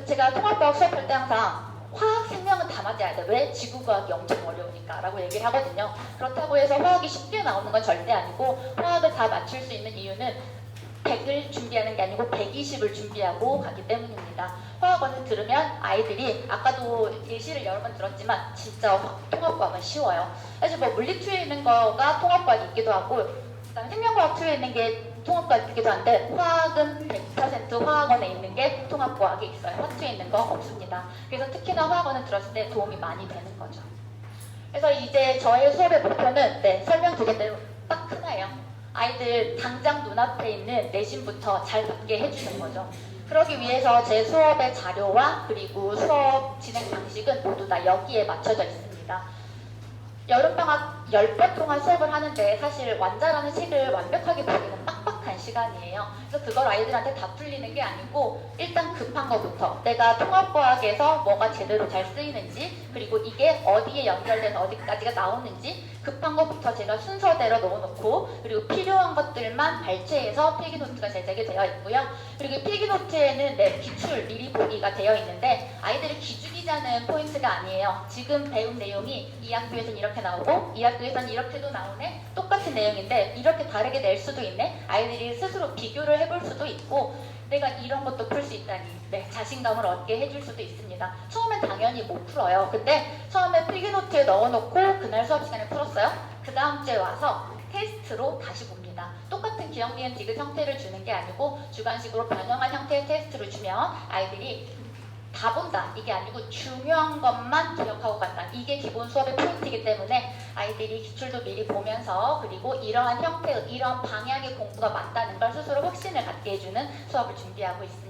제가 통합과학 수업할 때 항상 화학 생명은 다 맞아야 돼. 왜? 지구과학이 엄청 어려우니까 라고 얘기를 하거든요. 그렇다고 해서 화학이 쉽게 나오는 건 절대 아니고 화학을 다 맞출 수 있는 이유는 100을 준비하는 게 아니고 120을 준비하고 가기 때문입니다. 화학원을 들으면 아이들이 아까도 예시를 여러 번 들었지만 진짜 통합과학은 쉬워요. 사실 뭐 물리 2에 있는 거가 통합과학이 있기도 하고 그다음에 생명과학 2에 있는 게 통합과학이 있기도 한데 화학은 100% 화학원에 있는 게 통합과학에 있어요. 화투에 있는 거 없습니다. 그래서 특히나 화학원을 들었을 때 도움이 많이 되는 거죠. 그래서 이제 저의 수업의 목표는 설명드린 대로 딱 하나예요. 아이들 당장 눈앞에 있는 내신부터 잘 받게 해주는 거죠. 그러기 위해서 제 수업의 자료와 그리고 수업 진행 방식은 모두 다 여기에 맞춰져 있습니다. 여름방학 10번 동안 수업을 하는데 사실 완자라는 책을 완벽하게 보기는 빡빡한 시간 시간이에요. 그래서 그걸 아이들한테 다 풀리는 게 아니고 일단 급한 것부터 내가 통합과학에서 뭐가 제대로 잘 쓰이는지 그리고 이게 어디에 연결돼서 어디까지가 나오는지 급한 것부터 제가 순서대로 넣어놓고 그리고 필요한 것들만 발췌해서 필기노트가 제작이 되어 있고요. 그리고 필기노트에는 기출 미리 보기가 되어 있는데 아이들이 기죽이자는 포인트가 아니에요. 지금 배운 내용이 이 학교에서는 이렇게 나오고 이 학교에서는 이렇게도 나오네. 똑같은 내용인데 이렇게 다르게 낼 수도 있네. 아이들이 스스로 비교를 해볼 수도 있고 내가 이런 것도 풀 수 있다니 자신감을 얻게 해줄 수도 있습니다. 처음엔 당연히 못 풀어요. 근데 처음에 필기노트에 넣어놓고 그날 수업 시간에 풀었어요. 그 다음 주에 와서 테스트로 다시 봅니다. 똑같은 기억, 니은, 디귿 형태를 주는 게 아니고 주관식으로 변형한 형태의 테스트를 주면 아이들이 다 본다 이게 아니고 중요한 것만 기억하고 간다 이게 기본 수업의 포인트이기 때문에 아이들이 기출도 미리 보면서 그리고 이러한 형태 이러한 방향의 공부가 맞다는 걸 스스로 확신을 갖게 해주는 수업을 준비하고 있습니다.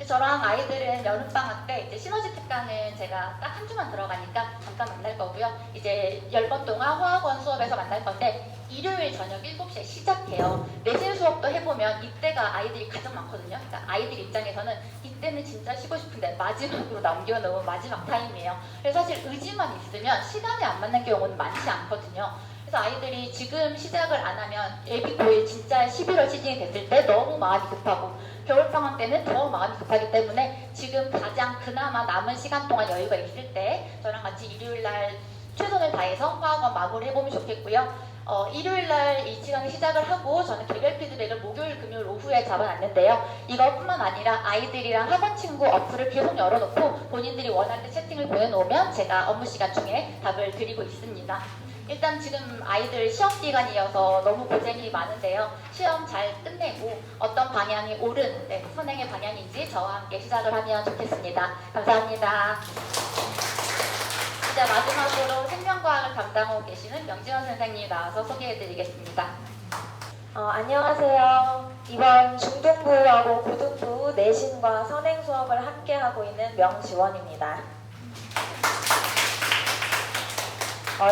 저랑 아이들은 여름방학 때 이제 시너지 특강은 제가 딱 한 주만 들어가니까 잠깐 만날 거고요. 이제 10번 동안 화학원 수업에서 만날 건데 일요일 저녁 7시에 시작해요. 내신 수업도 해보면 이때가 아이들이 가장 많거든요. 그러니까 아이들 입장에서는 이때는 진짜 쉬고 싶은데 마지막으로 남겨놓은 마지막 타임이에요. 그래서 사실 의지만 있으면 시간이 안 맞는 경우는 많지 않거든요. 그래서 아이들이 지금 시작을 안 하면 예비고일 진짜 11월 시즌이 됐을 때 너무 마음이 급하고 겨울방학 때는 더 마음이 급하기 때문에 지금 가장 그나마 남은 시간 동안 여유가 있을 때 저랑 같이 일요일날 최선을 다해서 화학원 마무리해보면 좋겠고요. 일요일날 이 시간에 시작을 하고 저는 개별 피드백을 목요일, 금요일 오후에 잡아놨는데요. 이것뿐만 아니라 아이들이랑 학원 친구 어플을 계속 열어놓고 본인들이 원할 때 채팅을 보내놓으면 제가 업무 시간 중에 답을 드리고 있습니다. 일단 지금 아이들 시험 기간이어서 너무 고생이 많은데요. 시험 잘 끝내고 어떤 방향이 옳은 선행의 방향인지 저와 함께 시작을 하면 좋겠습니다. 감사합니다. 이제 마지막으로 생명과학을 담당하고 계시는 명지원 선생님이 나와서 소개해드리겠습니다. 안녕하세요. 이번 중등부하고 고등부 내신과 선행 수업을 함께 하고 있는 명지원입니다.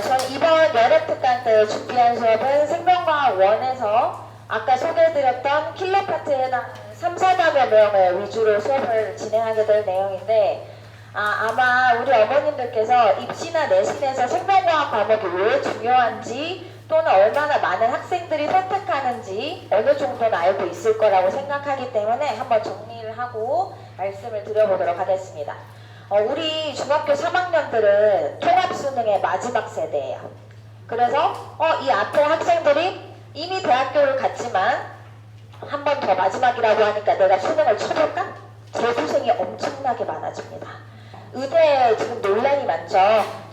저는 이번 여름특강 때 준비한 수업은 생명과학 1에서 아까 소개해드렸던 킬러 파트에 해당하는 3, 4단어명을 위주로 수업을 진행하게 될 내용인데 아마 우리 어머님들께서 입시나 내신에서 생명과학 과목이 왜 중요한지 또는 얼마나 많은 학생들이 선택하는지 어느 정도는 알고 있을 거라고 생각하기 때문에 한번 정리를 하고 말씀을 드려보도록 하겠습니다. 우리 중학교 3학년들은 통합수능의 마지막 세대예요. 그래서 이 앞에 학생들이 이미 대학교를 갔지만 한 번 더 마지막이라고 하니까 내가 수능을 쳐볼까? 재수생이 엄청나게 많아집니다. 의대에 지금 논란이 많죠.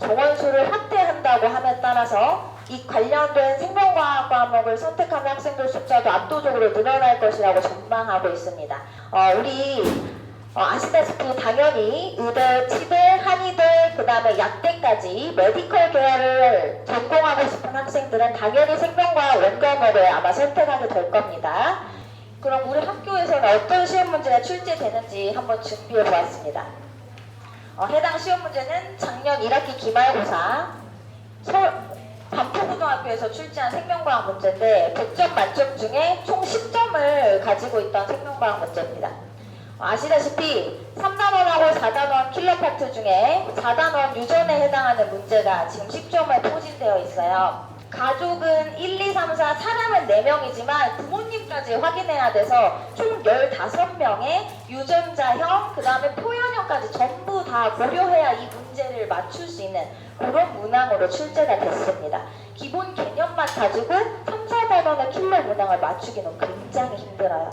정원수를 확대한다고 함에 따라서 이 관련된 생명과학 과목을 선택하는 학생들 숫자도 압도적으로 늘어날 것이라고 전망하고 있습니다. 우리 아시다시피 당연히 의대, 치대, 한의대, 그 다음에 약대까지 메디컬 계열을 전공하고 싶은 학생들은 당연히 생명과학 원과목을 아마 선택하게 될 겁니다. 그럼 우리 학교에서는 어떤 시험 문제가 출제되는지 한번 준비해 보았습니다. 해당 시험 문제는 작년 1학기 기말고사 서울 반포고등학교에서 출제한 생명과학 문제인데 100점 만점 중에 총 10점을 가지고 있던 생명과학 문제입니다. 아시다시피 3단원하고 4단원 킬러 파트 중에 4단원 유전에 해당하는 문제가 지금 10점에 포진되어 있어요. 가족은 1, 2, 3, 4, 사람은 4명이지만 부모님까지 확인해야 돼서 총 15명의 유전자형, 그 다음에 표현형까지 전부 다 고려해야 이 문제를 맞출 수 있는 그런 문항으로 출제가 됐습니다. 기본 개념만 가지고 3, 4단원의 킬러 문항을 맞추기는 굉장히 힘들어요.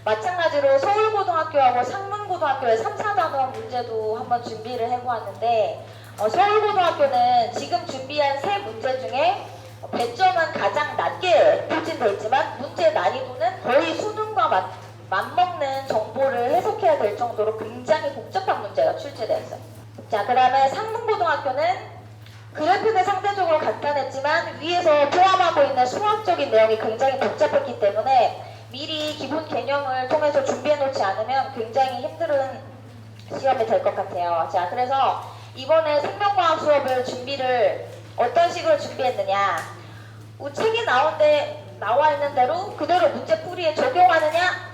마찬가지로 서울고등학교하고 상문고등학교의 3, 4단원 문제도 한번 준비를 해보았는데 서울고등학교는 지금 준비한 3 문제 중에 배점은 가장 낮게 포진되어 있지만 문제 난이도는 거의 수능과 맞먹는 정보를 해석해야 될 정도로 굉장히 복잡한 문제가 출제되었어요. 자, 그 다음에 상문고등학교는 그래픽은 상대적으로 간단했지만 위에서 포함하고 있는 수학적인 내용이 굉장히 복잡했기 때문에 미리 기본 개념을 통해서 준비해 놓지 않으면 굉장히 힘든 시험이 될 것 같아요. 자, 그래서 이번에 생명과학 수업을 준비를 어떤 식으로 준비했느냐. 책에 나온데 나와 있는 대로 그대로 문제 풀이에 적용하느냐?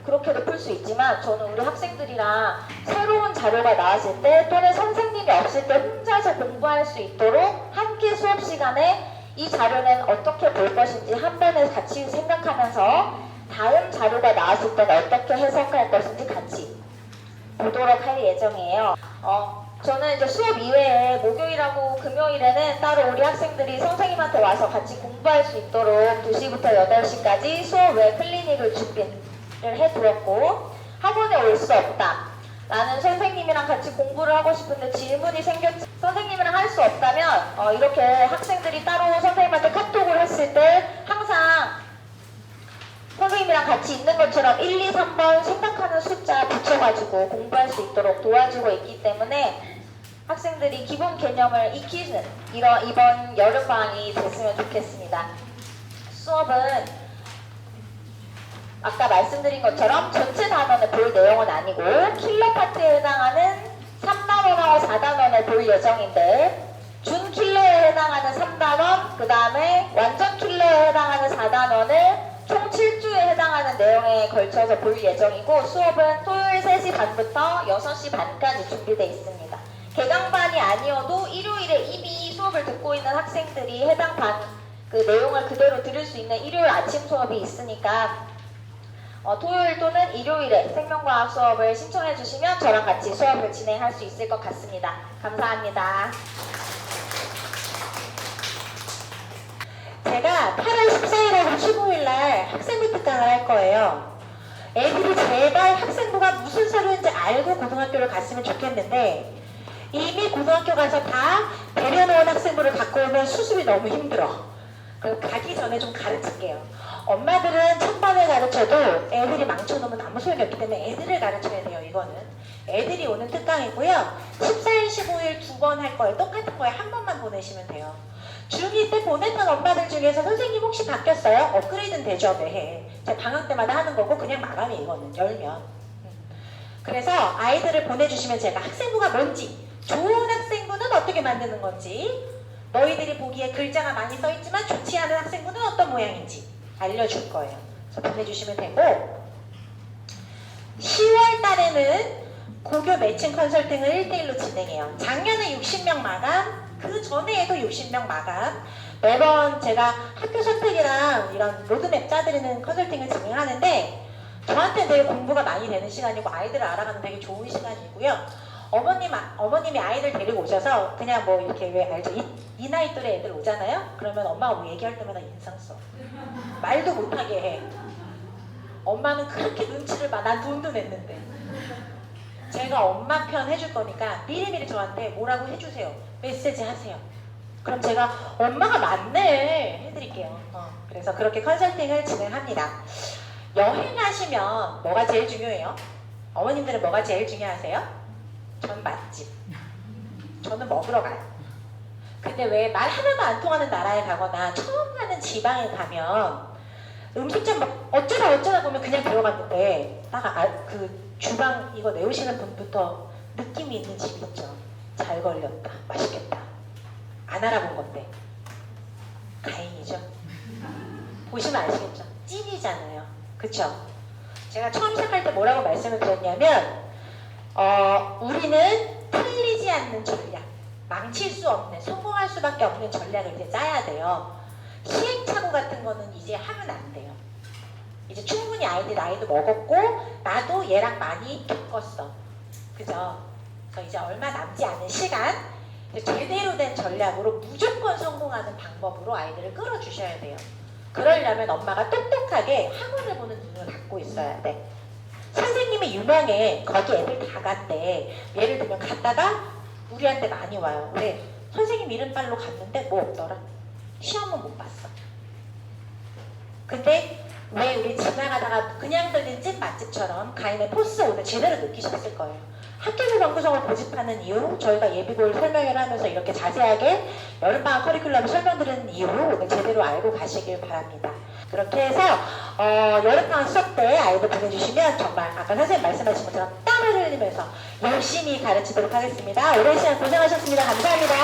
그렇게도 풀 수 있지만 저는 우리 학생들이랑 새로운 자료가 나왔을 때 또는 선생님이 없을 때 혼자서 공부할 수 있도록 함께 수업 시간에 이 자료는 어떻게 볼 것인지 한 번에 같이 생각하면서 다음 자료가 나왔을 때는 어떻게 해석할 것인지 같이 보도록 할 예정이에요. 저는 이제 수업 이외에 목요일하고 금요일에는 따로 우리 학생들이 선생님한테 와서 같이 공부할 수 있도록 2시부터 8시까지 수업 외 클리닉을 준비를 해두었고, 학원에 올 수 없다. 나는 선생님이랑 같이 공부를 하고 싶은데 질문이 생겼지. 선생님이랑 할 수 없다면 이렇게 학생들이 따로 선생님한테 카톡을 했을 때 항상 선생님이랑 같이 있는 것처럼 1, 2, 3번 생각하는 숫자 붙여가지고 공부할 수 있도록 도와주고 있기 때문에 학생들이 기본 개념을 익히는 이번 여름방학이 됐으면 좋겠습니다. 수업은 아까 말씀드린 것처럼 전체 단원을 볼 내용은 아니고 킬러 파트에 해당하는 3단원하고 4단원을 볼 예정인데 준 킬러에 해당하는 3단원, 그 다음에 완전 킬러에 해당하는 4단원을 총 7주에 해당하는 내용에 걸쳐서 볼 예정이고 수업은 토요일 3시 반부터 6시 반까지 준비되어 있습니다. 개강반이 아니어도 일요일에 이미 수업을 듣고 있는 학생들이 해당 반 그 내용을 그대로 들을 수 있는 일요일 아침 수업이 있으니까 토요일 또는 일요일에 생명과학 수업을 신청해 주시면 저랑 같이 수업을 진행할 수 있을 것 같습니다. 감사합니다. 제가 8월 14일하고 15일날 학생부 특강을 할 거예요. 애들이 제발 학생부가 무슨 서류인지 알고 고등학교를 갔으면 좋겠는데 이미 고등학교 가서 다 배려놓은 학생부를 갖고 오면 수습이 너무 힘들어. 그럼 가기 전에 좀 가르칠게요. 엄마들은 첫 번에 가르쳐도 애들이 망쳐놓으면 아무 소용이 없기 때문에 애들을 가르쳐야 돼요. 이거는 애들이 오는 특강이고요. 14일, 15일 2번 할 거예요. 똑같은 거에 한 번만 보내시면 돼요. 중2 때 보냈던 엄마들 중에서 선생님 혹시 바뀌었어요? 업그레이드는 되죠, 매해. 제가 방학 때마다 하는 거고 그냥 마감이 이거는 열면. 그래서 아이들을 보내주시면 제가 학생부가 뭔지, 좋은 학생부는 어떻게 만드는 건지, 너희들이 보기에 글자가 많이 써있지만 좋지 않은 학생부는 어떤 모양인지 알려줄 거예요. 그래서 보내주시면 되고 10월 달에는 고교 매칭 컨설팅을 1대1로 진행해요. 작년에 60명 마감, 그 전에에도 60명 마감. 매번 제가 학교 선택이랑 이런 로드맵 짜드리는 컨설팅을 진행하는데 저한테 되게 공부가 많이 되는 시간이고 아이들을 알아가는 되게 좋은 시간이고요. 어머님이 아이들 데리고 오셔서 그냥 뭐 이렇게 왜 알죠? 이 나이 또래 애들 오잖아요? 그러면 엄마가 뭐 얘기할 때마다 인상 써. 말도 못하게 해. 엄마는 그렇게 눈치를 봐. 난 돈도 냈는데. 제가 엄마 편 해줄 거니까 미리미리 저한테 뭐라고 해주세요. 메시지 하세요. 그럼 제가 엄마가 맞네 해드릴게요. 그래서 그렇게 컨설팅을 진행합니다. 여행하시면 뭐가 제일 중요해요? 어머님들은 뭐가 제일 중요하세요? 전 맛집. 저는 먹으러 가요. 근데 왜 말 하나도 안 통하는 나라에 가거나 처음 가는 지방에 가면 음식점 막 어쩌다 보면 그냥 들어갔는데 딱 그 주방 이거 내오시는 분부터 느낌이 있는 집 있죠. 잘 걸렸다. 맛있겠다. 안 알아본 건데 다행이죠. 보시면 아시겠죠? 찐이잖아요. 그쵸? 제가 처음 시작할 때 뭐라고 말씀을 드렸냐면 우리는 틀리지 않는 전략, 망칠 수 없는, 성공할 수밖에 없는 전략을 이제 짜야 돼요. 시행착오 같은 거는 이제 하면 안 돼요. 이제 충분히 아이들 나이도 먹었고 나도 얘랑 많이 겪었어. 그죠? 그래서 이제 얼마 남지 않은 시간 제대로 된 전략으로 무조건 성공하는 방법으로 아이들을 끌어주셔야 돼요. 그러려면 엄마가 똑똑하게 학원을 보는 눈을 갖고 있어야 돼. 선생님이 유명해. 거기 애들 다 간대. 예를 들면 갔다가 우리한테 많이 와요. 왜? 선생님 이름빨로 갔는데 뭐 없더라. 시험은 못 봤어. 근데 왜 우리 지나가다가 그냥 들린 찐 맛집처럼 가인의 포스 오늘 제대로 느끼셨을 거예요. 학교부 방구성을 고집하는 이유, 저희가 예비고를 설명을 하면서 이렇게 자세하게 여름방학 커리큘럼을 설명드리는 이유로 오늘 제대로 알고 가시길 바랍니다. 그렇게 해서 여름방학 수업 때 아이들 보내주시면 정말 아까 선생님 말씀하신 것처럼 땀을 흘리면서 열심히 가르치도록 하겠습니다. 오랜 시간 고생하셨습니다. 감사합니다.